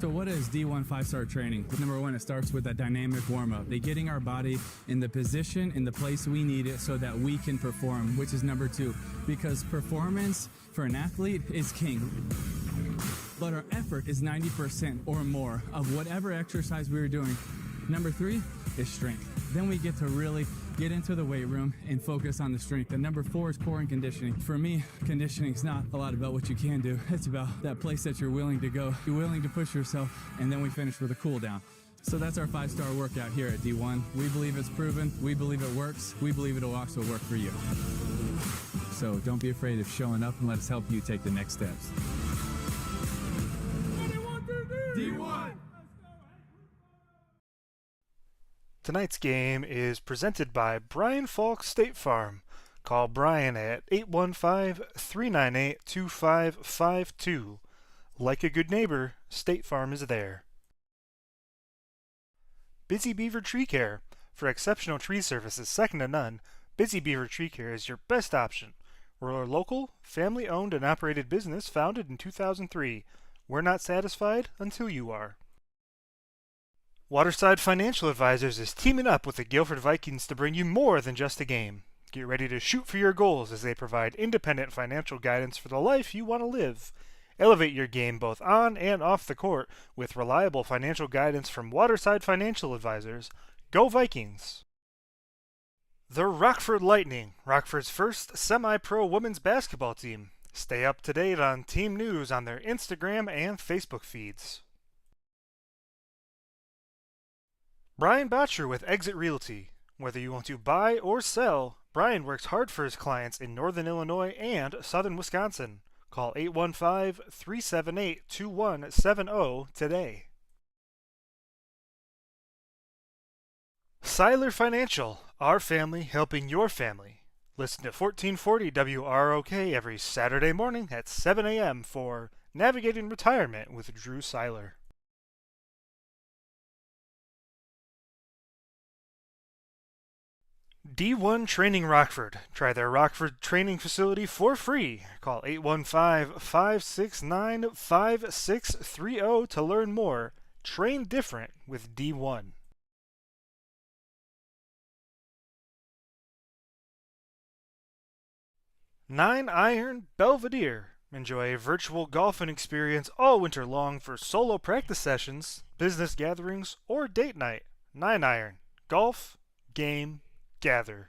So what is D1 5-star training? Number one, it starts with that dynamic warm-up. They're getting our body in the position, in the place we need it so that we can perform, which is number two. Because performance for an athlete is king. But our effort is 90% or more of whatever exercise we were doing. Number three is strength. Then we get to really get into the weight room and focus on the strength. And number four is core and conditioning. For me, conditioning is not a lot about what you can do. It's about that place that you're willing to go. You're willing to push yourself, and then we finish with a cool down. So that's our 5-star workout here at D1. We believe it's proven. We believe it works. We believe it'll also work for you. So don't be afraid of showing up, and let us help you take the next steps. D1! Tonight's game is presented by Brian Falk State Farm. Call Brian at 815-398-2552. Like a good neighbor, State Farm is there. Busy Beaver Tree Care. For exceptional tree services second to none, Busy Beaver Tree Care is your best option. We're a local, family-owned and operated business founded in 2003. We're not satisfied until you are. Waterside Financial Advisors is teaming up with the Guilford Vikings to bring you more than just a game. Get ready to shoot for your goals as they provide independent financial guidance for the life you want to live. Elevate your game both on and off the court with reliable financial guidance from Waterside Financial Advisors. Go Vikings! The Rockford Lightning, Rockford's first semi-pro women's basketball team. Stay up to date on team news on their Instagram and Facebook feeds. Brian Botcher with Exit Realty. Whether you want to buy or sell, Brian works hard for his clients in Northern Illinois and Southern Wisconsin. Call 815-378-2170 today. Seiler Financial, Our family helping your family. Listen to 1440 WROK every Saturday morning at 7 a.m. for Navigating Retirement with Drew Seiler. D1 Training Rockford. Try their Rockford training facility for free. Call 815-569-5630 to learn more. Train different with D1. 9-Iron Belvedere. Enjoy a virtual golfing experience all winter long for solo practice sessions, business gatherings, or date night. 9-Iron. Golf, game, gather.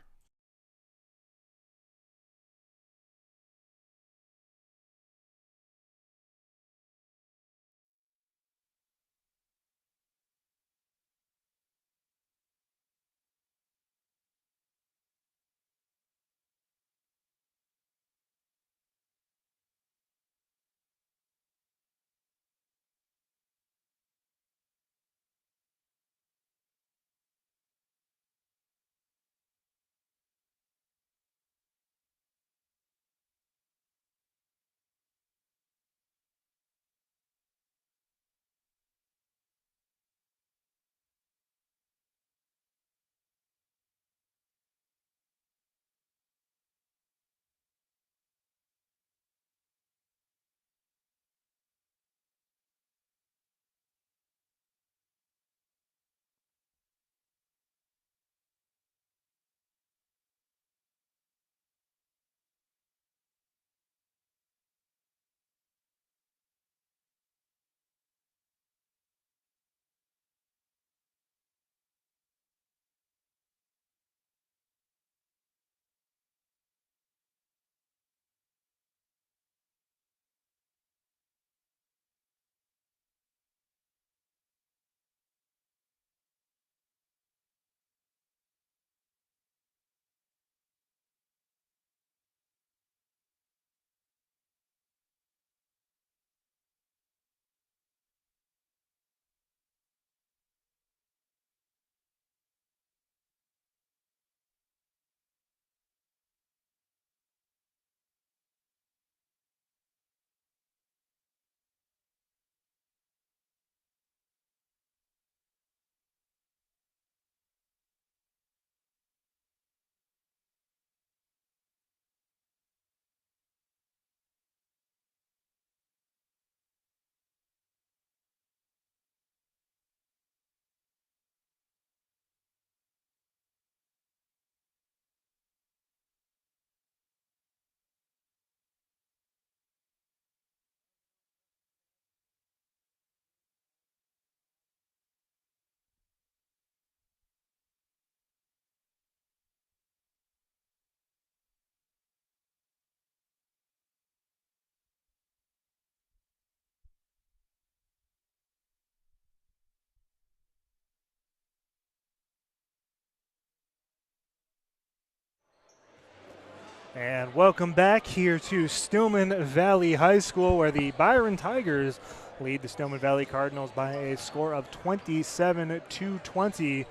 And welcome back here to Stillman Valley High School, where the Byron Tigers lead the Stillman Valley Cardinals by a score of 27-20.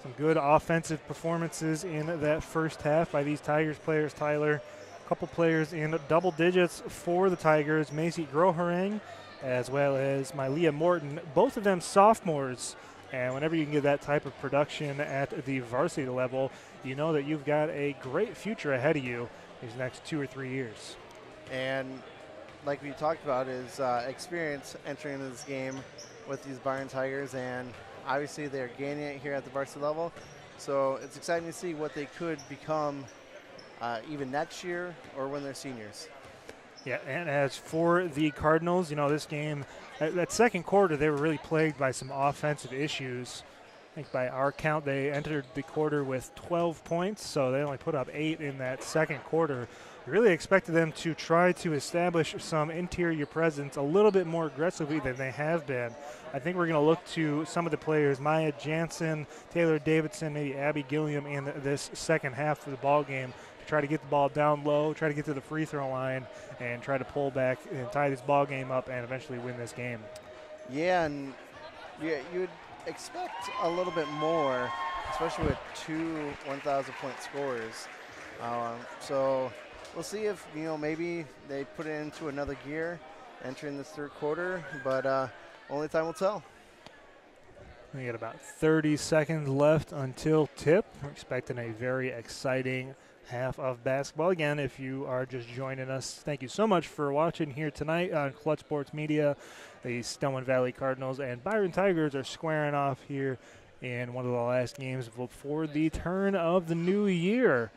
Some good offensive performances in that first half by these Tigers players, Tyler. A couple players in double digits for the Tigers, Macy Groharang as well as Mylea Morton, both of them sophomores. And whenever you can get that type of production at the varsity level, you know that you've got a great future ahead of you these next 2 or 3 years. And like we talked about is experience entering into this game with these Byron Tigers, and obviously they're gaining it here at the varsity level. So it's exciting to see what they could become even next year or when they're seniors. Yeah, and as for the Cardinals, you know, this game, that second quarter, they were really plagued by some offensive issues. I think by our count, they entered the quarter with 12 points, so they only put up 8 in that second quarter. We really expected them to try to establish some interior presence a little bit more aggressively than they have been. I think we're going to look to some of the players, Maya Jansen, Taylor Davidson, maybe Abby Gilliam in this second half of the ball game, to try to get the ball down low, try to get to the free throw line, and try to pull back and tie this ball game up and eventually win this game. Yeah, and you would expect a little bit more especially with two 1,000-point scorers. So we'll see if, maybe they put it into another gear entering this third quarter, but only time will tell. We got about 30 seconds left until tip. We're expecting a very exciting half of basketball. Again, if you are just joining us, thank you so much for watching here tonight on Clutch Sports Media. The Stillman Valley Cardinals and Byron Tigers are squaring off here in one of the last games before the turn of the new year.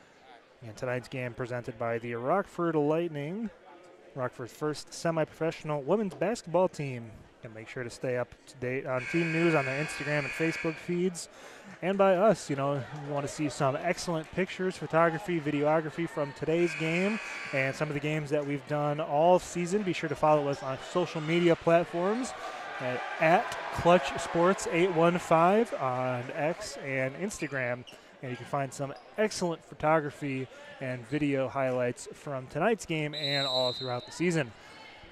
And tonight's game presented by the Rockford Lightning, Rockford's first semi-professional women's basketball team. And make sure to stay up to date on team news on their Instagram and Facebook feeds. And by us, you want to see some excellent pictures, photography, videography from today's game and some of the games that we've done all season. Be sure to follow us on social media platforms at Clutch Sports 815 on X and Instagram. And you can find some excellent photography and video highlights from tonight's game and all throughout the season.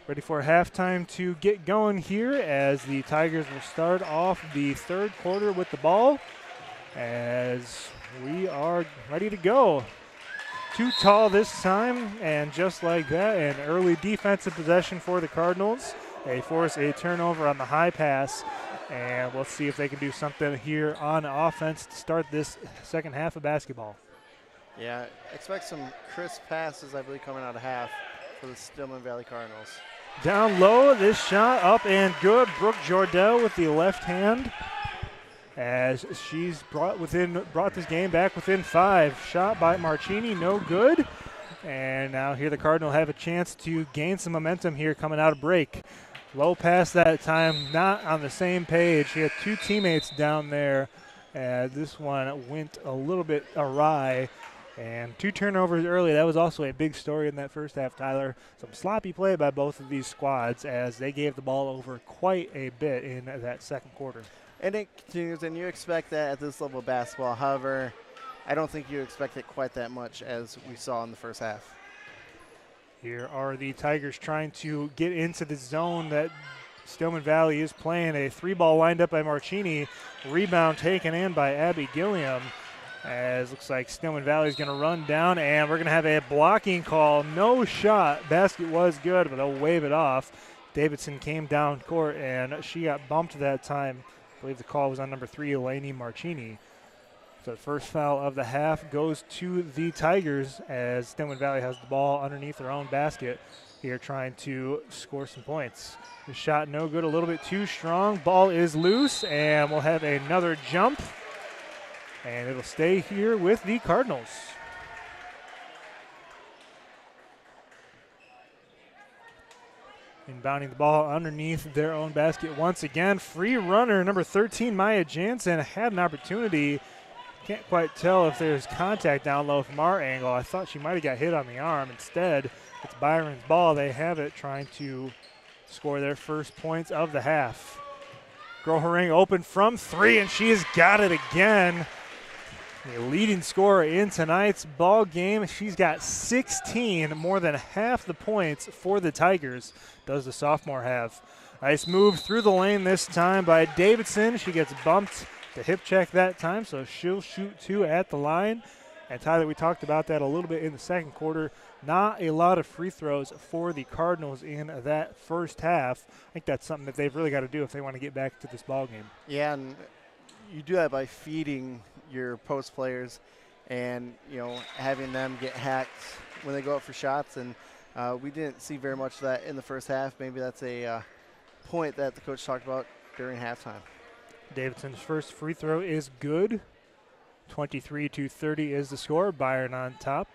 Ready for halftime to get going here as the Tigers will start off the third quarter with the ball as we are ready to go. Too tall this time, and just like that, an early defensive possession for the Cardinals. They force a turnover on the high pass, and we'll see if they can do something here on offense to start this second half of basketball. Yeah, expect some crisp passes, I believe, coming out of half for the Stillman Valley Cardinals. Down low, this shot up and good. Brooke Jordell with the left hand as she's brought this game back within 5. Shot by Marchini, no good. And now here the Cardinals have a chance to gain some momentum here coming out of break. Low pass that time, not on the same page. He had two teammates down there. This one went a little bit awry. And 2 turnovers early. That was also a big story in that first half, Tyler. Some sloppy play by both of these squads as they gave the ball over quite a bit in that second quarter. And it continues, and you expect that at this level of basketball. However, I don't think you expect it quite that much as we saw in the first half. Here are the Tigers trying to get into the zone that Stillman Valley is playing. A 3-ball lined up by Marchini. Rebound taken in by Abby Gilliam. As looks like Stillman Valley is going to run down, and we're going to have a blocking call. No shot. Basket was good, but they'll wave it off. Davidson came down court, and she got bumped that time. I believe the call was on number 3, Eleni Marchini. So the first foul of the half goes to the Tigers as Stillman Valley has the ball underneath their own basket here trying to score some points. The shot no good, a little bit too strong. Ball is loose, and we'll have another jump. And it'll stay here with the Cardinals. Inbounding the ball underneath their own basket once again. Free runner, number 13, Maya Jansen, had an opportunity. Can't quite tell if there's contact down low from our angle. I thought she might have got hit on the arm. Instead, it's Byron's ball. They have it, trying to score their first points of the half. Grohering open from 3, and she has got it again. The leading scorer in tonight's ball game. She's got 16, more than half the points for the Tigers, does the sophomore have. Nice move through the lane this time by Davidson. She gets bumped to hip check that time, so she'll shoot 2 at the line. And Tyler, we talked about that a little bit in the second quarter. Not a lot of free throws for the Cardinals in that first half. I think that's something that they've really got to do if they want to get back to this ball game. Yeah, and you do that by feeding your post players and, having them get hacked when they go up for shots. And we didn't see very much of that in the first half. Maybe that's a point that the coach talked about during halftime. Davidson's first free throw is good. 23-30 is the score. Byron on top.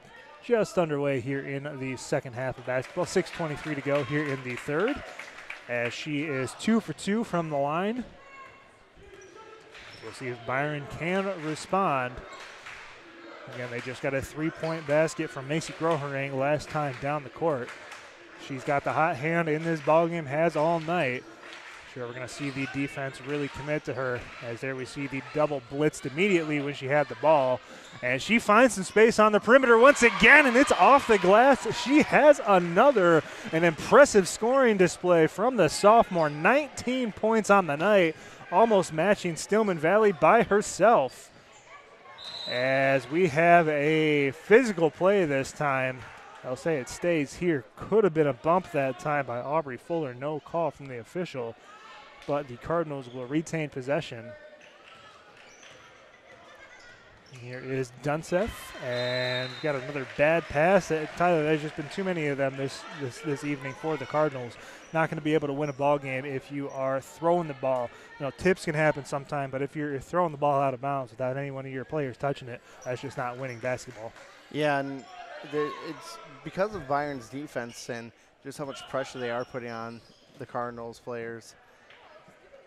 Just underway here in the second half of basketball. 6:23 to go here in the third, as she is 2 for 2 from the line. We'll see if Byron can respond. Again, they just got a 3-point basket from Macy Grohering last time down the court. She's got the hot hand in this ballgame, has all night. Sure, we're going to see the defense really commit to her, as there we see the double blitzed immediately when she had the ball. And she finds some space on the perimeter once again, and it's off the glass. She has an impressive scoring display from the sophomore. 19 points on the night, almost matching Stillman Valley by herself. as we have a physical play this time. I'll say it stays here. Could have been a bump that time by Aubrey Fuller. No call from the official, but the Cardinals will retain possession. Here is Dunseth, and we've got another bad pass. Tyler, there's just been too many of them this evening for the Cardinals. Not going to be able to win a ball game if you are throwing the ball. You know, tips can happen sometime, but if you're throwing the ball out of bounds without any one of your players touching it, that's just not winning basketball. Yeah, and it's because of Byron's defense and just how much pressure they are putting on the Cardinals players.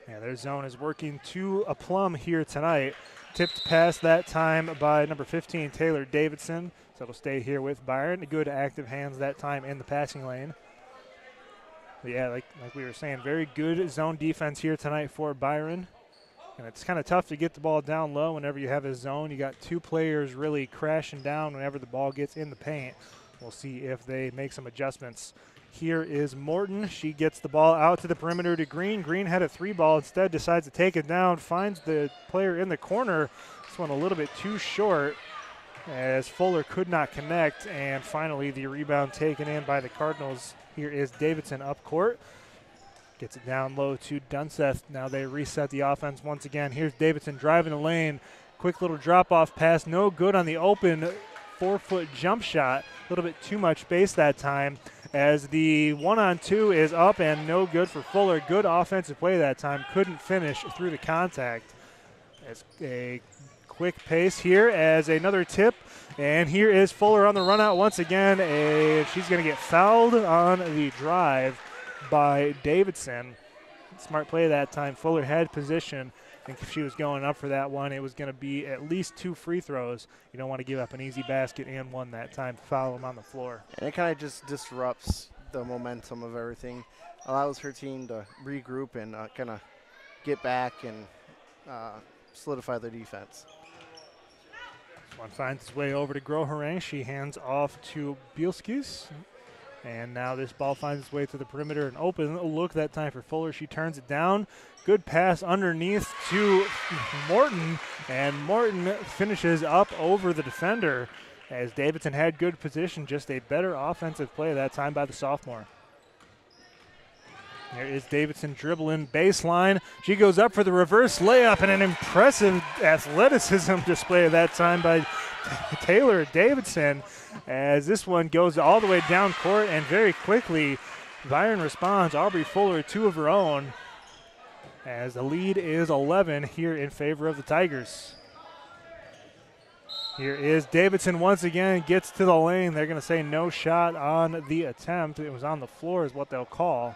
Yeah, their zone is working to a plumb here tonight. Tipped pass that time by number 15, Taylor Davidson. So it'll stay here with Byron. Good active hands that time in the passing lane. But yeah, like we were saying, very good zone defense here tonight for Byron. And it's kind of tough to get the ball down low whenever you have a zone. You got two players really crashing down whenever the ball gets in the paint. We'll see if they make some adjustments. Here is Morton. She gets the ball out to the perimeter to Green. Green had a three ball, instead decides to take it down, finds the player in the corner. This one a little bit too short as Fuller could not connect, and finally the rebound taken in by the Cardinals. Here is Davidson up court. Gets it down low to Dunseth. Now they reset the offense once again. Here's Davidson driving the lane. Quick little drop-off pass. No good on the open 4-foot jump shot. A little bit too much space that time as the 1-on-2 is up and no good for Fuller. Good offensive play that time. Couldn't finish through the contact. As a quick pace here as another tip. And here is Fuller on the run out once again. She's going to get fouled on the drive by Davidson. Smart play that time. Fuller had position. I think if she was going up for that one, it was going to be at least 2 free throws. You don't want to give up an easy basket and one that time to foul him on the floor. And it kind of just disrupts the momentum of everything. Allows her team to regroup and kind of get back and solidify their defense. This one finds its way over to Groharang. She hands off to Bielskis. And now this ball finds its way to the perimeter and open. A look that time for Fuller. She turns it down. Good pass underneath to Morton. And Morton finishes up over the defender as Davidson had good position. Just a better offensive play that time by the sophomore. There is Davidson dribbling baseline. She goes up for the reverse layup and an impressive athleticism display that time by Taylor Davidson as this one goes all the way down court and very quickly Byron responds. Aubrey Fuller, 2 of her own as the lead is 11 here in favor of the Tigers. Here is Davidson once again, gets to the lane. They're going to say no shot on the attempt. It was on the floor is what they'll call.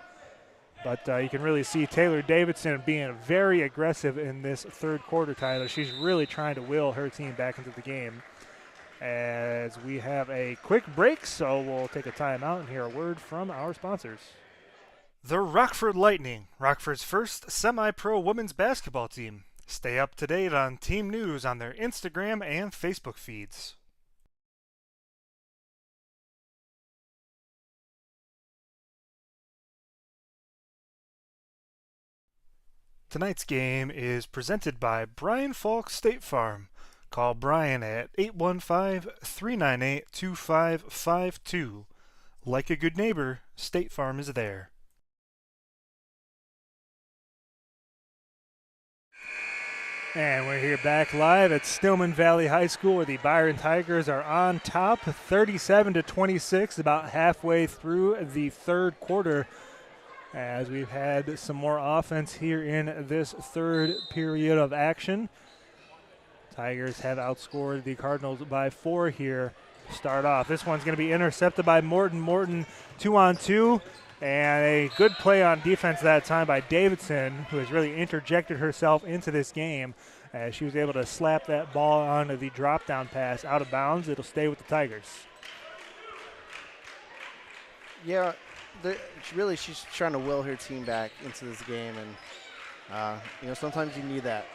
But you can really see Taylor Davidson being very aggressive in this third quarter, Tyler. She's really trying to will her team back into the game. As we have a quick break, so we'll take a timeout and hear a word from our sponsors. The Rockford Lightning, Rockford's first semi-pro women's basketball team. Stay up to date on team news on their Instagram and Facebook feeds. Tonight's game is presented by Brian Falk State Farm. Call Brian at 815-398-2552. Like a good neighbor, State Farm is there. And we're here back live at Stillman Valley High School where the Byron Tigers are on top 37-26, about halfway through the third quarter. As we've had some more offense here in this third period of action. Tigers have outscored the Cardinals by 4 here to start off. This one's going to be intercepted by Morton. Morton 2-on-2, and a good play on defense that time by Davidson, who has really interjected herself into this game as she was able to slap that ball onto the drop-down pass out of bounds. It'll stay with the Tigers. Yeah. She's trying to will her team back into this game, and sometimes you need that.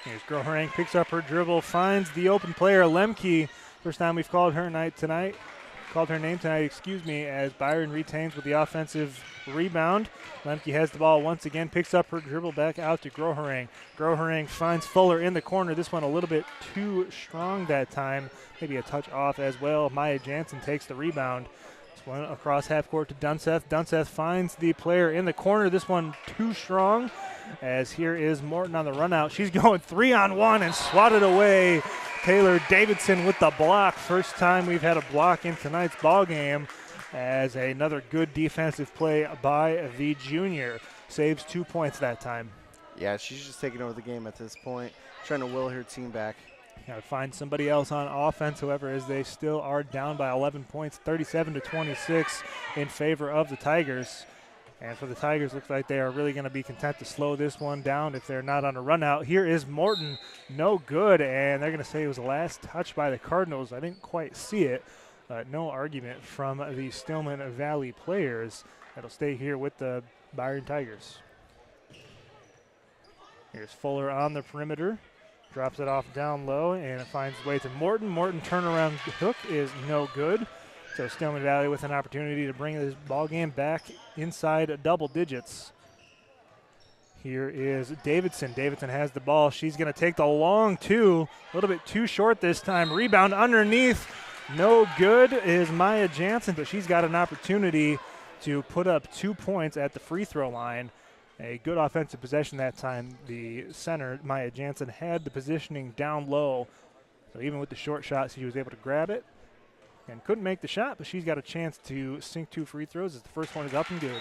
Here's Groharang, picks up her dribble, finds the open player, Lemke. First time we've called her tonight. called her name tonight, excuse me, as Byron retains with the offensive rebound. Lemke has the ball once again, picks up her dribble back out to Groherang. Groherang finds Fuller in the corner. This one a little bit too strong that time, maybe a touch off as well. Maya Jansen takes the rebound. This one across half court to Dunseth. Dunseth finds the player in the corner. This one too strong, as here is Morton on the run out. She's going 3-on-1 and swatted away. Taylor Davidson with the block. First time we've had a block in tonight's ball game, as another good defensive play by the junior. Saves 2 points that time. Yeah, she's just taking over the game at this point, trying to will her team back. Got to find somebody else on offense, however, as they still are down by 11 points, 37-26 in favor of the Tigers. And for the Tigers, looks like they are really going to be content to slow this one down if they're not on a run out. Here is Morton, no good, and they're going to say it was the last touch by the Cardinals. I didn't quite see it. No argument from the Stillman Valley players. That'll stay here with the Byron Tigers. Here's Fuller on the perimeter. Drops it off down low, and it finds its way to Morton. Morton turnaround hook is no good. So Stillman Valley with an opportunity to bring this ball game back inside double digits. Here is Davidson. Davidson has the ball. She's going to take the long two. A little bit too short this time. Rebound underneath. No good is Maya Jansen, but she's got an opportunity to put up 2 points at the free throw line. A good offensive possession that time. The center, Maya Jansen, had the positioning down low. So even with the short shot, she was able to grab it and couldn't make the shot, but she's got a chance to sink 2 free throws as the first one is up and good.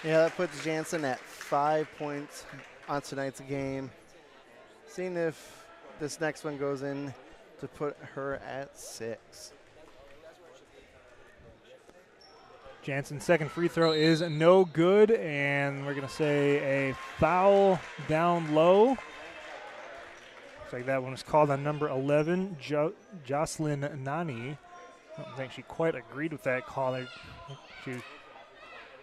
Yeah, that puts Jansen at 5 points on tonight's game. Seeing if this next one goes in to put her at 6. Jansen's second free throw is no good, and we're going to say a foul down low. Looks like that one was called on number 11, Jocelyn Nani. I don't think she quite agreed with that call. She was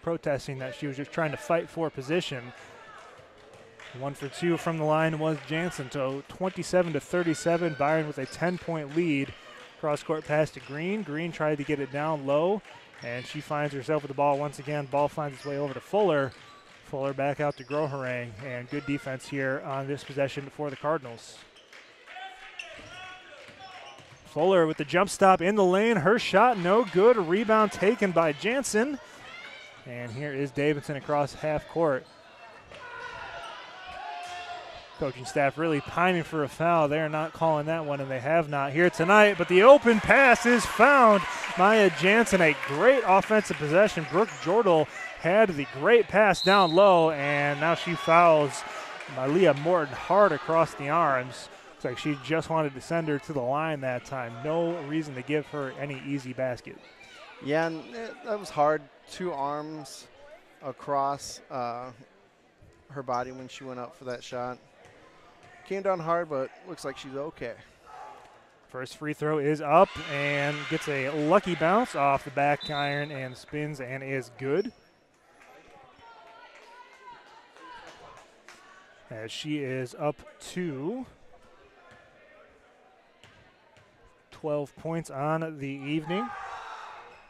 protesting that she was just trying to fight for position. 1 for 2 from the line was Jansen. So 27-37, Byron with a 10-point lead. Cross-court pass to Green. Green tried to get it down low, and she finds herself with the ball once again. Ball finds its way over to Fuller. Fuller back out to Groherang, and good defense here on this possession for the Cardinals. Fuller with the jump stop in the lane. Her shot no good. A rebound taken by Jansen. And here is Davidson across half court. Coaching staff really pining for a foul. They're not calling that one, and they have not here tonight. But the open pass is found. Maya Jansen, a great offensive possession. Brooke Jordal had the great pass down low, and now she fouls Malia Morton hard across the arms. Looks like she just wanted to send her to the line that time. No reason to give her any easy basket. Yeah, and that was hard. 2 arms across her body when she went up for that shot. Came down hard, but looks like she's okay. First free throw is up and gets a lucky bounce off the back iron and spins and is good. As she is up to 12 points on the evening.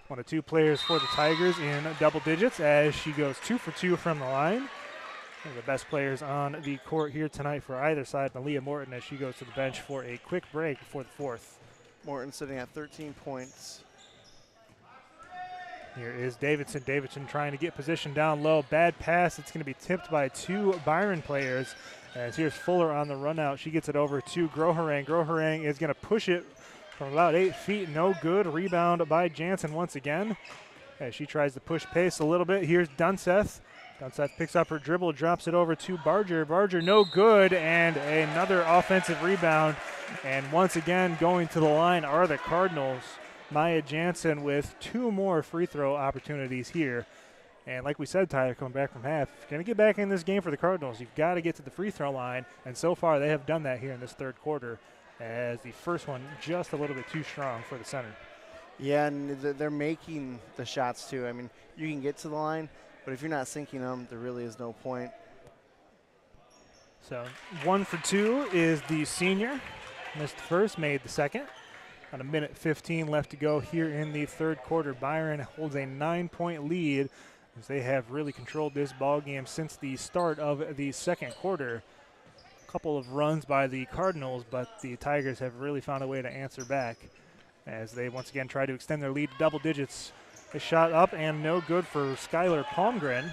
1 of 2 players for the Tigers in double digits as she goes 2 for 2 from the line. One of the best players on the court here tonight for either side, Malia Morton, as she goes to the bench for a quick break before the fourth. Morton sitting at 13 points. Here is Davidson. Davidson trying to get position down low. Bad pass. It's going to be tipped by 2 Byron players. As here's Fuller on the run out. She gets it over to Groherang. Groherang is going to push it from about 8 feet. No good. Rebound by Jansen once again as she tries to push pace a little bit. Here's Dunseth. Dunseth picks up her dribble, drops it over to Barger. Barger no good, and another offensive rebound. And once again going to the line are the Cardinals. Maya Jansen with 2 more free throw opportunities here. And like we said, Tyler, coming back from half, if you're going to get back in this game for the Cardinals, you've got to get to the free throw line. And so far they have done that here in this third quarter, as the first one just a little bit too strong for the center. Yeah, and they're making the shots too. I mean, you can get to the line, but if you're not sinking them, there really is no point. So 1 for 2 is the senior. Missed the first, made the second. About a minute 15 left to go here in the third quarter. Byron holds a 9-point lead as they have really controlled this ball game since the start of the second quarter. A couple of runs by the Cardinals, but the Tigers have really found a way to answer back as they once again try to extend their lead to double digits. A shot up and no good for Skylar Palmgren.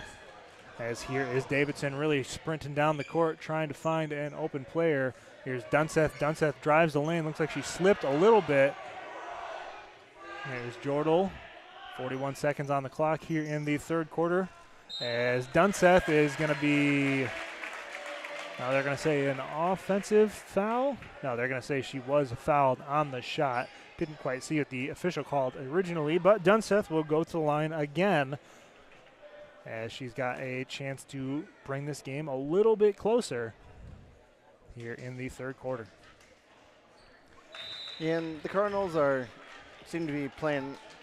As here is Davidson really sprinting down the court trying to find an open player. Here's Dunseth. Dunseth drives the lane. Looks like she slipped a little bit. Here's Jordal. 41 seconds on the clock here in the third quarter. As Dunseth is going to be, now they're going to say an offensive foul. No, they're going to say she was fouled on the shot. Didn't quite see what the official called originally, but Dunseth will go to the line again as she's got a chance to bring this game a little bit closer here in the third quarter. And the Cardinals seem to be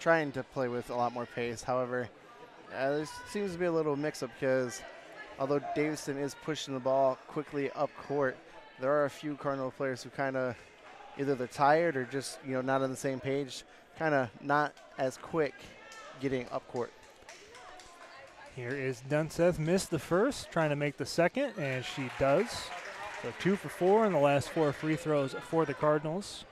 trying to play with a lot more pace. However, there seems to be a little mix-up because although Davidson is pushing the ball quickly up court, there are a few Cardinal players who kind of either they're tired or just not on the same page, kind of not as quick getting up court. Here is Dunseth, missed the first, trying to make the second, and she does. So 2 for 4 in the last 4 free throws for the Cardinals.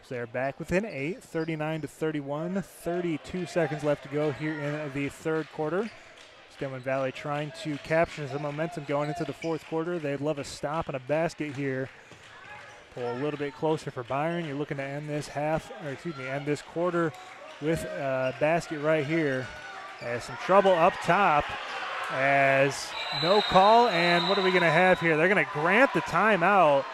So they're back within 8, 39-31, 32 seconds left to go here in the third quarter. Stillman Valley trying to capture some momentum going into the fourth quarter. They'd love a stop and a basket here. Pull a little bit closer for Byron. You're looking to end this end this quarter with a basket right here. As some trouble up top as no call, and what are we going to have here? They're going to grant the timeout.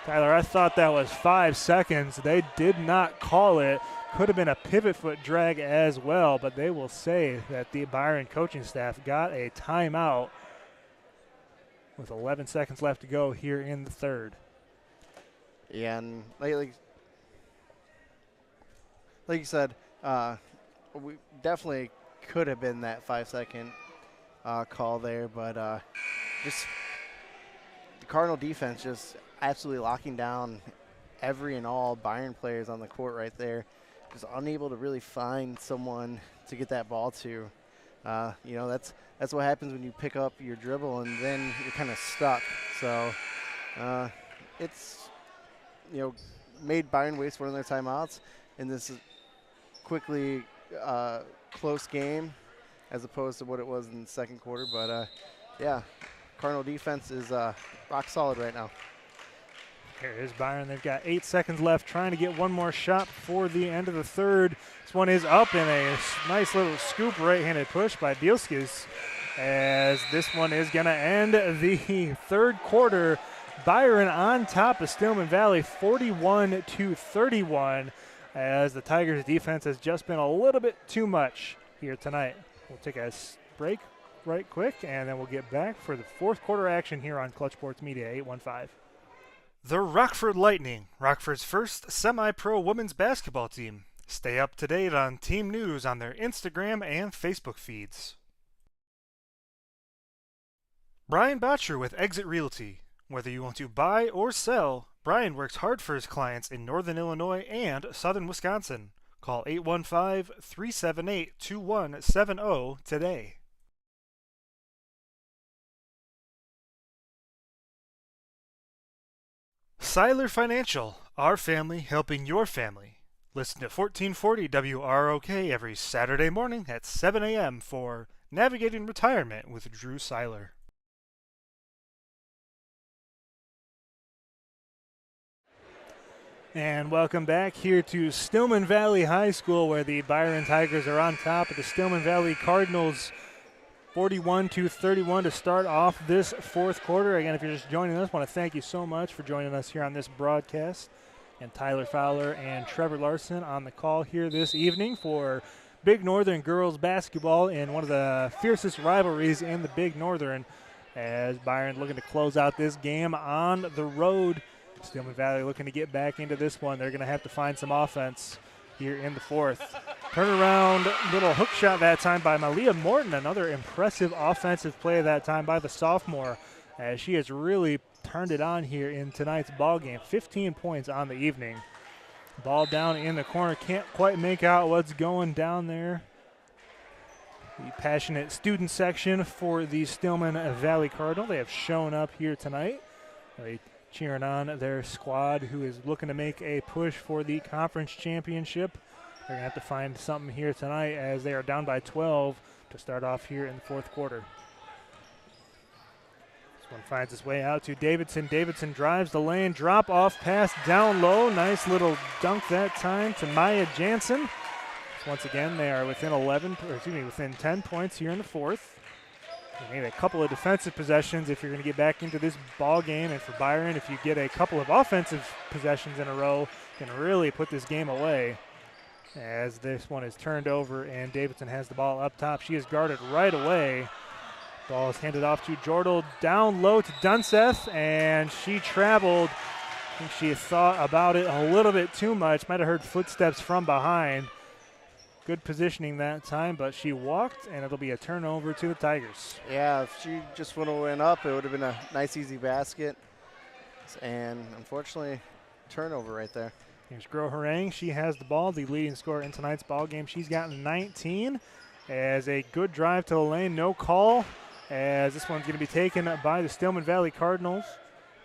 Tyler, I thought that was 5 seconds. They did not call it. Could have been a pivot foot drag as well, but they will say that the Byron coaching staff got a timeout with 11 seconds left to go here in the third. Yeah, and like you said, we definitely could have been that 5-second call there, but just the Cardinal defense just absolutely locking down every and all Byron players on the court right there, just unable to really find someone to get that ball to. That's what happens when you pick up your dribble and then you're kind of stuck. So it's made Byron waste one of their timeouts, and this is quickly close game as opposed to what it was in the second quarter. But yeah, Cardinal defense is rock solid right now. Here is Byron. They've got 8 seconds left, trying to get one more shot before the end of the third. This one is up in a nice little scoop right-handed push by Bielskis, as this one is going to end the third quarter. Byron on top of Stillman Valley, 41-31, as the Tigers' defense has just been a little bit too much here tonight. We'll take a break right quick, and then we'll get back for the fourth quarter action here on Clutch Sports Media 815. The Rockford Lightning, Rockford's first semi-pro women's basketball team. Stay up to date on team news on their Instagram and Facebook feeds. Brian Botcher with Exit Realty. Whether you want to buy or sell, Brian works hard for his clients in Northern Illinois and Southern Wisconsin. Call 815-378-2170 today. Seiler Financial, our family helping your family. Listen to 1440 WROK every Saturday morning at 7 a.m. for Navigating Retirement with Drew Seiler. And welcome back here to Stillman Valley High School, where the Byron Tigers are on top of the Stillman Valley Cardinals, 41-31 to start off this fourth quarter. Again, if you're just joining us, I want to thank you so much for joining us here on this broadcast. And Tyler Fowler and Trevor Larson on the call here this evening for Big Northern girls basketball in one of the fiercest rivalries in the Big Northern, as Byron looking to close out this game on the road. Stillman Valley looking to get back into this one. They're going to have to find some offense here in the fourth. Turnaround little hook shot that time by Malia Morton. Another impressive offensive play that time by the sophomore, as she has really turned it on here in tonight's ball game. 15 points on the evening. Ball down in the corner. Can't quite make out what's going down there. The passionate student section for the Stillman Valley Cardinal. They have shown up here tonight. They cheering on their squad who is looking to make a push for the conference championship. They're going to have to find something here tonight as they are down by 12 to start off here in the fourth quarter. This one finds its way out to Davidson. Davidson drives the lane, drop off pass down low. Nice little dunk that time to Maya Jansen. Once again, they are within within 10 points here in the fourth. You need a couple of defensive possessions if you're going to get back into this ball game. And for Byron, if you get a couple of offensive possessions in a row, you can really put this game away. As this one is turned over and Davidson has the ball up top. She is guarded right away. Ball is handed off to Jordal, down low to Dunseth, and she traveled. I think she thought about it a little bit too much. Might have heard footsteps from behind. Good positioning that time, but she walked, and it'll be a turnover to the Tigers. Yeah, if she just would have went up, it would have been a nice, easy basket. And unfortunately, turnover right there. Here's Gro Harang. She has the ball, the leading scorer in tonight's ball game. She's got 19 as a good drive to the lane. No call as this one's going to be taken by the Stillman Valley Cardinals.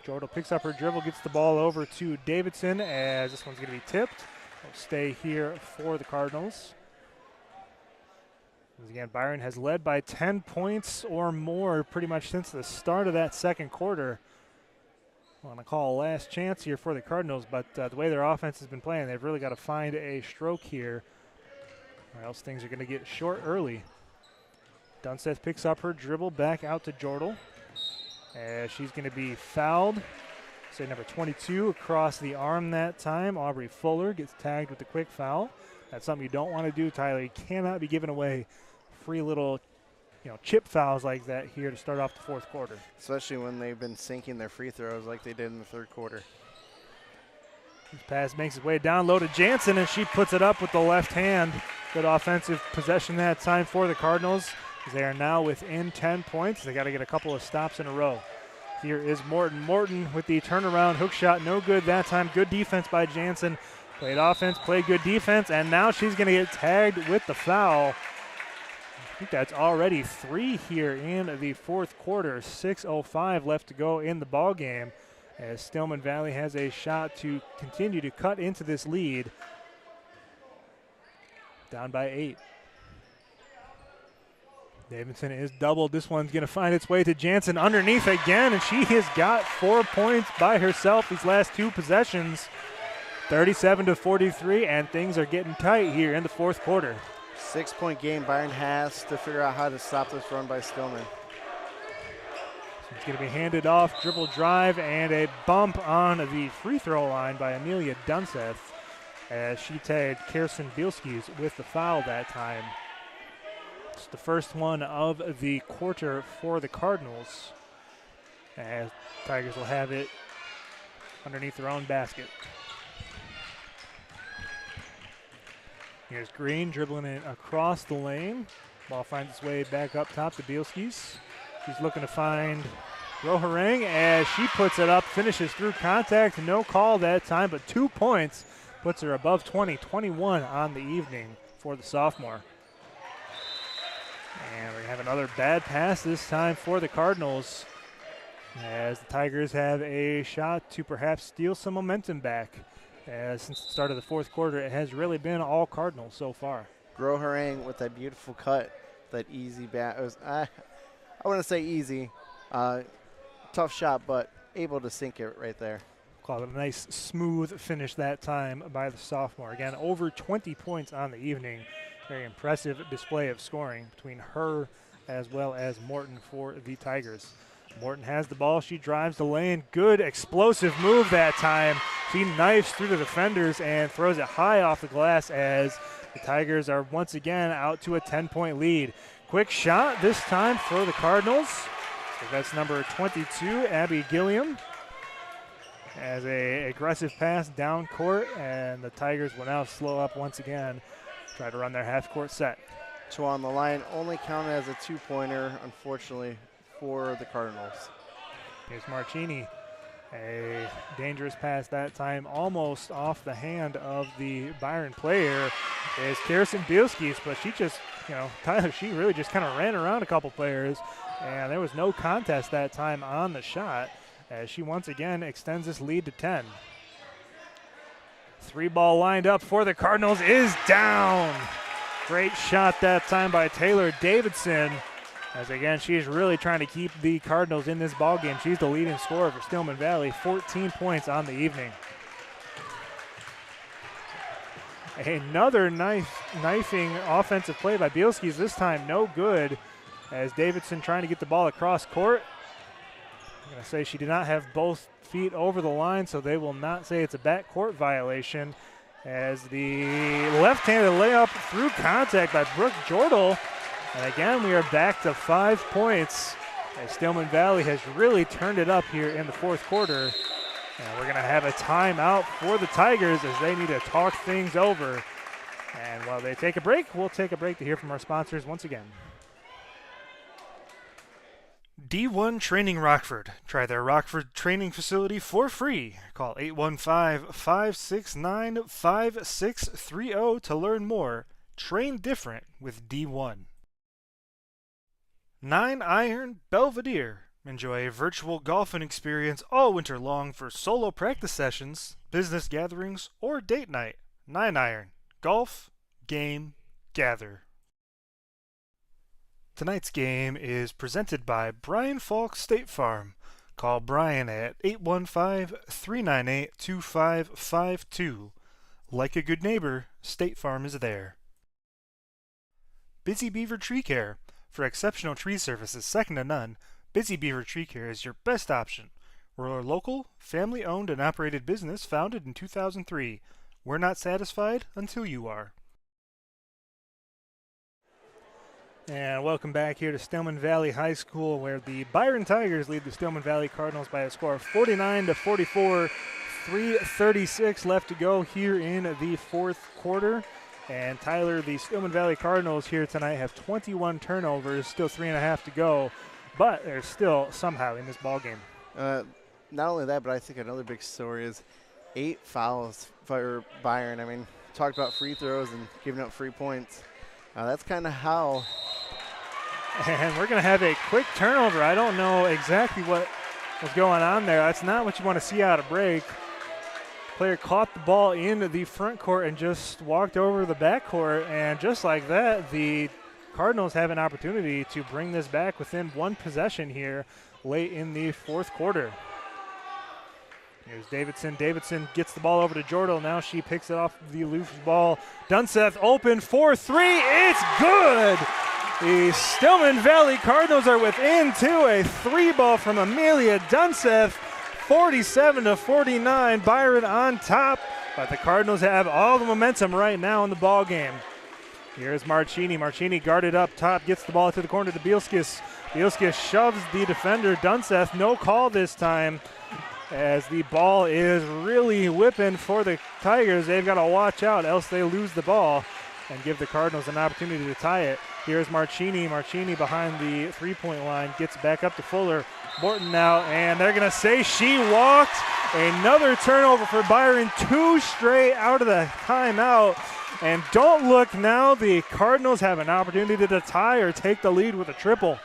Jordal picks up her dribble, gets the ball over to Davidson as this one's going to be tipped. Will stay here for the Cardinals. Once again, Byron has led by 10 points or more pretty much since the start of that second quarter. I want to call a last chance here for the Cardinals, but the way their offense has been playing, they've really got to find a stroke here, or else things are going to get short early. Dunseth picks up her dribble back out to Jordal. As she's going to be fouled. Say number 22 across the arm that time. Aubrey Fuller gets tagged with the quick foul. That's something you don't want to do, Tyler. You cannot be giving away free little chip fouls like that here to start off the fourth quarter. Especially when they've been sinking their free throws like they did in the third quarter. This pass makes its way down low to Jansen, and she puts it up with the left hand. Good offensive possession that time for the Cardinals. They are now within 10 points. They got to get a couple of stops in a row. Here is Morton. Morton with the turnaround hook shot. No good that time. Good defense by Jansen. Played offense, played good defense, and now she's going to get tagged with the foul. I think that's already 3 here in the fourth quarter. 6:05 left to go in the ball game as Stillman Valley has a shot to continue to cut into this lead. Down by 8. Davidson is doubled. This one's going to find its way to Jansen underneath again, and she has got 4 points by herself these last 2 possessions. 37-43, and things are getting tight here in the fourth quarter. 6-point game. Byron has to figure out how to stop this run by Stillman. So it's going to be handed off, dribble drive, and a bump on the free throw line by Amelia Dunseth as she tagged Kirsten Bielskis with the foul that time. It's the first one of the quarter for the Cardinals as Tigers will have it underneath their own basket. Here's Green dribbling it across the lane. Ball finds its way back up top to Bielskis. She's looking to find Roharang as she puts it up, finishes through contact. No call that time, but 2 points puts her above 20, 21 on the evening for the sophomore. And we have another bad pass this time for the Cardinals as the Tigers have a shot to perhaps steal some momentum back. Since the start of the fourth quarter, it has really been all Cardinals so far. Gro Harang with that beautiful cut, that easy bat. I wouldn't say easy, tough shot, but able to sink it right there. Call it a nice smooth finish that time by the sophomore. Again, over 20 points on the evening. Very impressive display of scoring between her as well as Morton for the Tigers. Morton has the ball. She drives the lane. Good explosive move that time. She knifes through the defenders and throws it high off the glass as the Tigers are once again out to a 10-point lead. Quick shot this time for the Cardinals. So that's number 22, Abby Gilliam. As a aggressive pass down court, and the Tigers will now slow up once again. Try to run their half-court set. 2 on the line, only counted as a 2-pointer, unfortunately, for the Cardinals. Here's Marchini A dangerous pass that time, almost off the hand of the Byron player, is Kirsten Bielski's, but she just, Tyler, she really just kind of ran around a couple players, and there was no contest that time on the shot as she once again extends this lead to 10. 3-ball lined up for the Cardinals is down. Great shot that time by Taylor Davidson. As again, she's really trying to keep the Cardinals in this ballgame. She's the leading scorer for Stillman Valley, 14 points on the evening. Another knifing offensive play by Bielski's, this time no good, as Davidson trying to get the ball across court. I'm going to say she did not have both feet over the line, so they will not say it's a backcourt violation, as the left-handed layup through contact by Brooke Jordal. And again, we are back to 5 points as Stillman Valley has really turned it up here in the fourth quarter. And we're going to have a timeout for the Tigers as they need to talk things over. And while they take a break, we'll take a break to hear from our sponsors once again. D1 Training Rockford. Try their Rockford training facility for free. Call 815-569-5630 to learn more. Train different with D1. 9-Iron Belvedere. Enjoy a virtual golfing experience all winter long for solo practice sessions, business gatherings, or date night. 9-Iron. Golf, game, gather. Tonight's game is presented by Brian Falk State Farm. Call Brian at 815-398-2552. Like a good neighbor, State Farm is there. Busy Beaver Tree Care. For exceptional tree services second to none, Busy Beaver Tree Care is your best option. We're a local, family-owned and operated business founded in 2003. We're not satisfied until you are. And welcome back here to Stillman Valley High School, where the Byron Tigers lead the Stillman Valley Cardinals by a score of 49-44. 3:36 left to go here in the fourth quarter. And Tyler, the Stillman Valley Cardinals here tonight have 21 turnovers, still 3.5 to go, but they're still somehow in this ballgame. Not only that, but I think another big story is 8 fouls for Byron. I mean, talked about free throws and giving up free points. That's kind of how. And we're going to have a quick turnover. I don't know exactly what was going on there. That's not what you want to see out of break. Player caught the ball in the front court and just walked over the back court, and just like that, the Cardinals have an opportunity to bring this back within one possession here late in the fourth quarter. Here's Davidson. Davidson gets the ball over to Jordal. Now she picks it off the loose ball. Dunseth open for 3. It's good! The Stillman Valley Cardinals are within 2. A 3-ball from Amelia Dunseth. 47-49, Byron on top, but the Cardinals have all the momentum right now in the ball game. Here's Marchini. Marchini guarded up top, gets the ball to the corner to Bielskis. Bielskis shoves the defender, Dunseth. No call this time as the ball is really whipping for the Tigers. They've got to watch out, else they lose the ball and give the Cardinals an opportunity to tie it. Here's Marchini. Marchini behind the three-point line, gets back up to Fuller. Morton now, and they're going to say she walked. Another turnover for Byron, 2 straight out of the timeout. And don't look now, the Cardinals have an opportunity to tie or take the lead with a triple.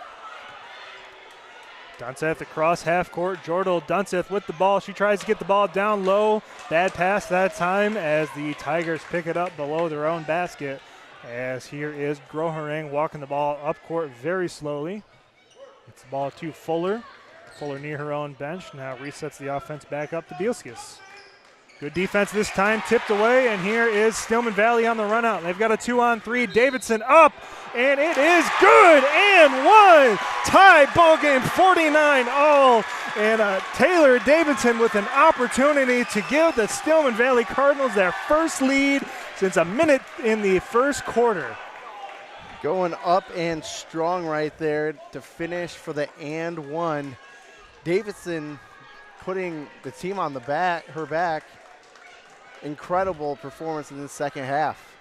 Dunseth across half court. Jordal Dunseth with the ball. She tries to get the ball down low. Bad pass that time as the Tigers pick it up below their own basket. As here is Groherang walking the ball up court very slowly. Gets the ball to Fuller. Fuller near her own bench. Now resets the offense back up to Bielskis. Good defense this time, tipped away, and here is Stillman Valley on the run out. They've got a 2-on-3. Davidson up, and it is good and one. Tie ball game, 49-all. And Taylor Davidson with an opportunity to give the Stillman Valley Cardinals their first lead since a minute in the first quarter. Going up and strong right there to finish for the and one. Davidson putting the team on her back. Incredible performance in the second half.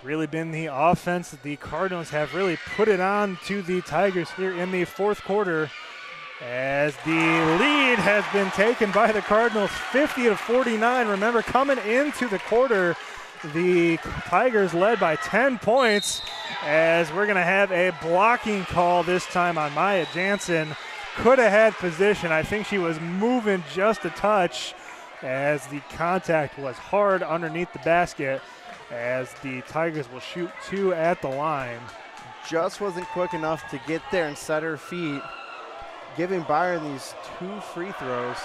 Really been the offense that the Cardinals have really put it on to the Tigers here in the fourth quarter. as the lead has been taken by the Cardinals, 50-49. Remember, coming into the quarter, the Tigers led by 10 points, as we're going to have a blocking call this time on Maya Jansen. Could have had position. I think she was moving just a touch, as the contact was hard underneath the basket, as the Tigers will shoot 2 at the line. Just wasn't quick enough to get there and set her feet, giving Byron these 2 free throws.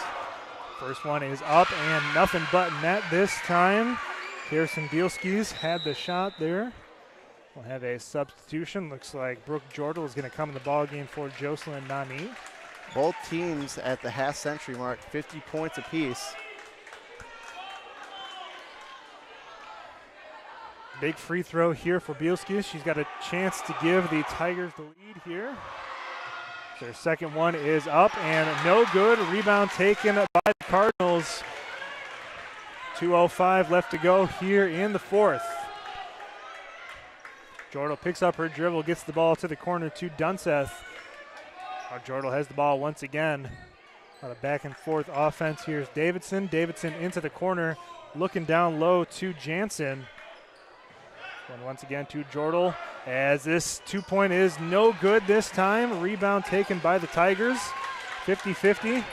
First one is up and nothing but net this time. Kirsten Bielskis had the shot there. We'll have a substitution. Looks like Brooke Jordal is going to come in the ball game for Jocelyn Nani. Both teams at the half-century mark, 50 points apiece. Big free throw here for Bielskis. She's got a chance to give the Tigers the lead here. Their second one is up and no good. Rebound taken by the Cardinals. 2:05 left to go here in the fourth. Jordal picks up her dribble, gets the ball to the corner to Dunseth. Jordal has the ball once again. A back and forth offense. Here's Davidson. Davidson into the corner, looking down low to Jansen. And once again to Jordal, as this 2-point is no good this time. Rebound taken by the Tigers. 50-50.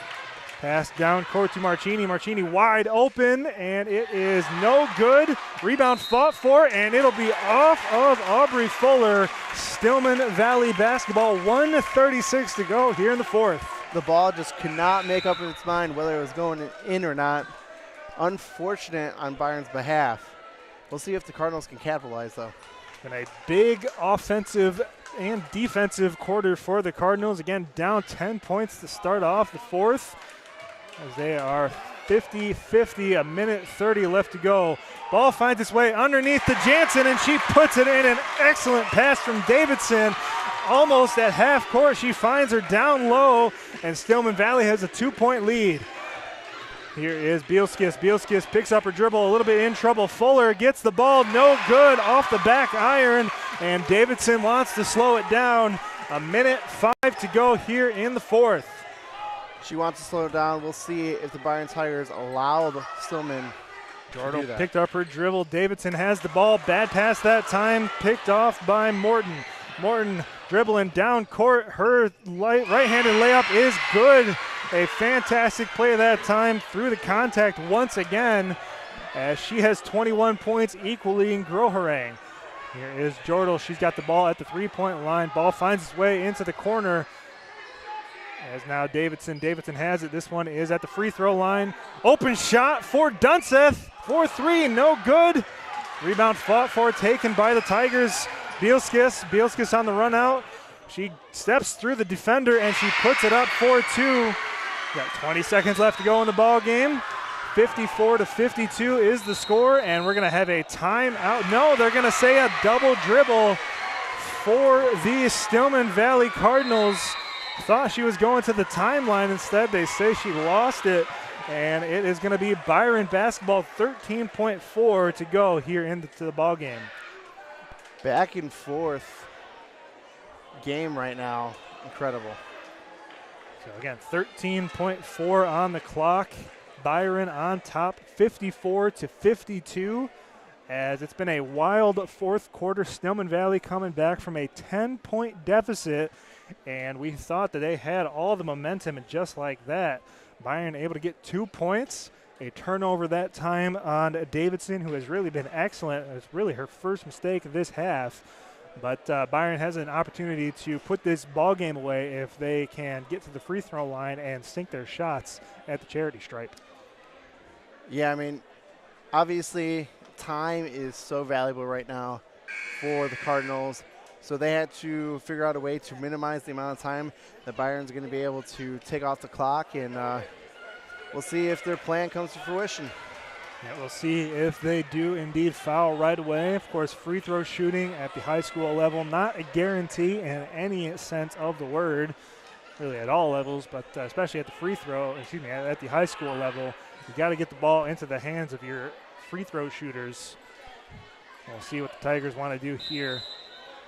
Pass down court to Marchini. Marchini wide open, and it is no good. Rebound fought for, and it'll be off of Aubrey Fuller. Stillman Valley basketball, 1:36 to go here in the fourth. The ball just could not make up its mind whether it was going in or not. Unfortunate on Byron's behalf. We'll see if the Cardinals can capitalize, though. And a big offensive and defensive quarter for the Cardinals. Again, down 10 points to start off the fourth, as they are 50-50, a minute 30 left to go. Ball finds its way underneath to Jansen, and she puts it in. An excellent pass from Davidson. Almost at half court, she finds her down low, and Stillman Valley has a 2-point lead. Here is Bielskis. Bielskis picks up her dribble, a little bit in trouble. Fuller gets the ball, no good, off the back iron, and Davidson wants to slow it down. A minute 5 to go here in the fourth. She wants to slow it down. We'll see if the Byron Tigers allow the Stillman to do that. Picked up her dribble. Davidson has the ball. Bad pass that time, picked off by Morton. Morton dribbling down court. Her right-handed layup is good. A fantastic play that time through the contact once again, as she has 21 points, equaling Groharang. Here is Jordal. She's got the ball at the 3-point line. Ball finds its way into the corner. As now Davidson has it. This one is at the free throw line. Open shot for Dunseth. 4-3, no good. Rebound fought for, taken by the Tigers. Bielskis on the run out. She steps through the defender and she puts it up 4-2. Got 20 seconds left to go in the ball game. 54-52 is the score, and we're going to have a timeout. No, they're going to say a double dribble for the Stillman Valley Cardinals. Thought she was going to the timeline. Instead, they say she lost it, and it is going to be Byron basketball, 13.4 to go here into the ball game. Back and forth game right now. Incredible. So again, 13.4 on the clock. Byron on top, 54-52. As it's been a wild fourth quarter. Stillman Valley coming back from a 10-point deficit, and we thought that they had all the momentum, and just like that, Byron able to get 2 points. A turnover that time on Davidson, who has really been excellent. It's really her first mistake of this half. But Byron has an opportunity to put this ball game away if they can get to the free throw line and sink their shots at the charity stripe. Yeah, I mean, obviously time is so valuable right now for the Cardinals. So they had to figure out a way to minimize the amount of time that Byron's going to be able to take off the clock, and we'll see if their plan comes to fruition. Yeah, we'll see if they do indeed foul right away. Of course, free throw shooting at the high school level, not a guarantee in any sense of the word, really at all levels, but especially at the at the high school level, you got to get the ball into the hands of your free throw shooters. We'll see what the Tigers want to do here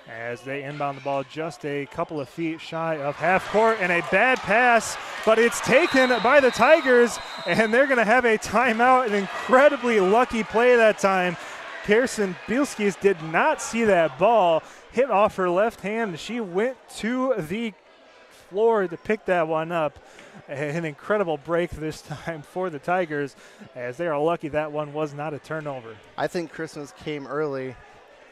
as they inbound the ball just a couple of feet shy of half court, and a bad pass, but it's taken by the Tigers, and they're going to have a timeout. An incredibly lucky play that time. Kirsten Bielskis did not see that ball hit off her left hand. She went to the floor to pick that one up. An incredible break this time for the Tigers, as they are lucky that one was not a turnover. I think Christmas came early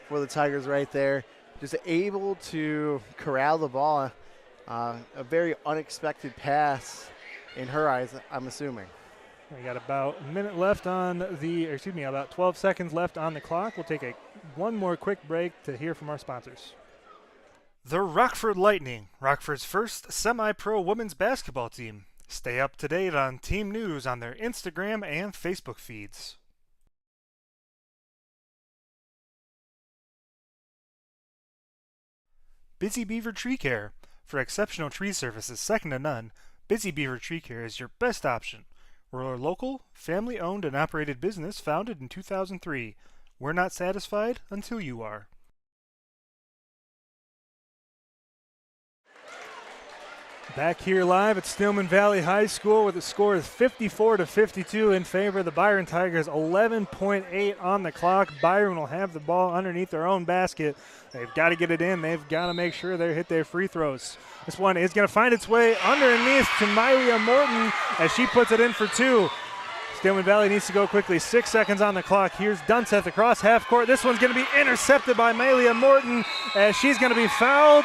for the Tigers right there. Just able to corral the ball. A very unexpected pass in her eyes, I'm assuming. We got about a minute left on about 12 seconds left on the clock. We'll take one more quick break to hear from our sponsors. The Rockford Lightning, Rockford's first semi-pro women's basketball team. Stay up to date on team news on their Instagram and Facebook feeds. Busy Beaver Tree Care. For exceptional tree services second to none, Busy Beaver Tree Care is your best option. We're a local, family-owned and operated business founded in 2003. We're not satisfied until you are. Back here live at Stillman Valley High School, with the score is 54-52 in favor of the Byron Tigers. 11.8 on the clock. Byron will have the ball underneath their own basket. They've got to get it in. They've got to make sure they hit their free throws. This one is going to find its way underneath to Mylia Morton as she puts it in for two. Stillman Valley needs to go quickly. 6 seconds on the clock. Here's Dunseth across half court. This one's going to be intercepted by Mylia Morton as she's going to be fouled.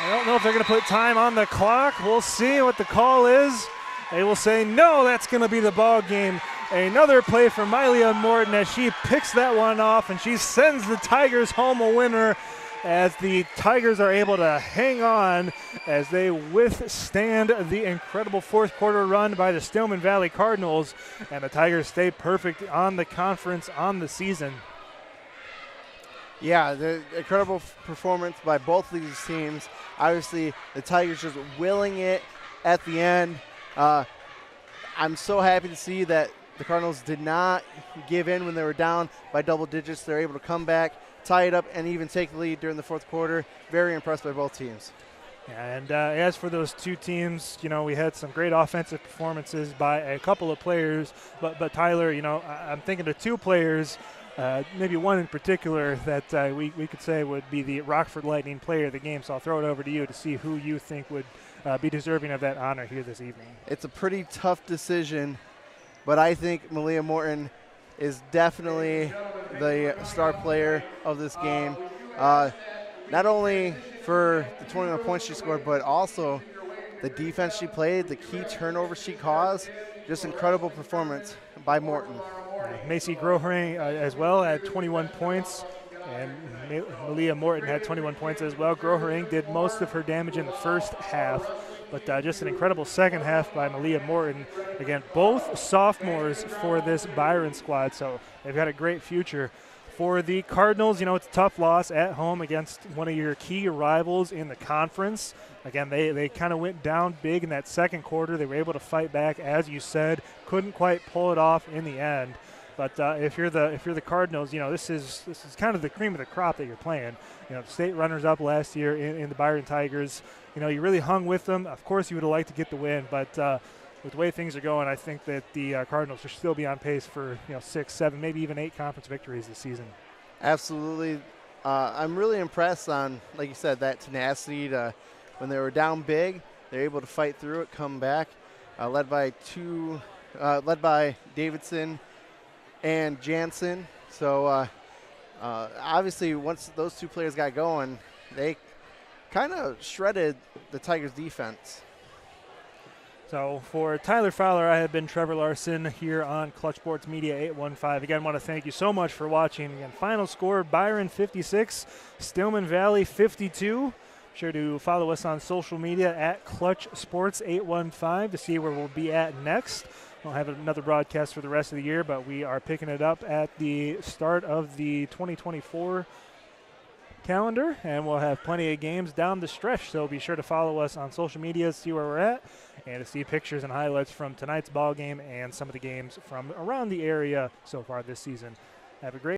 I don't know if they're going to put time on the clock. We'll see what the call is. They will say no, that's going to be the ball game. Another play for Mylia Morton as she picks that one off, and she sends the Tigers home a winner, as the Tigers are able to hang on as they withstand the incredible fourth quarter run by the Stillman Valley Cardinals, and the Tigers stay perfect on the conference, on the season. Yeah, the incredible performance by both of these teams. Obviously, the Tigers just willing it at the end. I'm so happy to see that the Cardinals did not give in when they were down by double digits. They're able to come back, tie it up, and even take the lead during the fourth quarter. Very impressed by both teams. And as for those two teams, we had some great offensive performances by a couple of players. But Tyler, I'm thinking of two players, maybe one in particular that we could say would be the Rockford Lightning player of the game. So I'll throw it over to you to see who you think would be deserving of that honor here this evening. It's a pretty tough decision, but I think Mylia Morton is definitely the star player of this game. Not only for the 21 points she scored, but also the defense she played, the key turnovers she caused. Just incredible performance by Morton. Macy Grohring as well had 21 points, and Mylia Morton had 21 points as well. Grohring did most of her damage in the first half, but just an incredible second half by Mylia Morton. Again, both sophomores for this Byron squad, so they've got a great future. For the Cardinals, it's a tough loss at home against one of your key rivals in the conference. Again, they kind of went down big in that second quarter. They were able to fight back, as you said, couldn't quite pull it off in the end. But if you're the Cardinals, this is kind of the cream of the crop that you're playing. State runners-up last year in the Byron Tigers. You really hung with them. Of course, you would have liked to get the win, but with the way things are going, I think that the Cardinals should still be on pace for 6, 7, maybe even 8 conference victories this season. Absolutely. I'm really impressed on, like you said, that tenacity to, when they were down big, they're able to fight through it, come back, led by Davidson and Jansen. So obviously once those two players got going, they kind of shredded the Tigers defense. So for Tyler Fowler, I have been Trevor Larson here on Clutch Sports Media 815. Again, want to thank you so much for watching. Again, final score, Byron 56, Stillman Valley 52. Sure to follow us on social media at Clutch Sports 815 to see where we'll be at next. We'll have another broadcast for the rest of the year, but we are picking it up at the start of the 2024 calendar, and we'll have plenty of games down the stretch. So be sure to follow us on social media, see where we're at, and to see pictures and highlights from tonight's ball game and some of the games from around the area so far this season. Have a great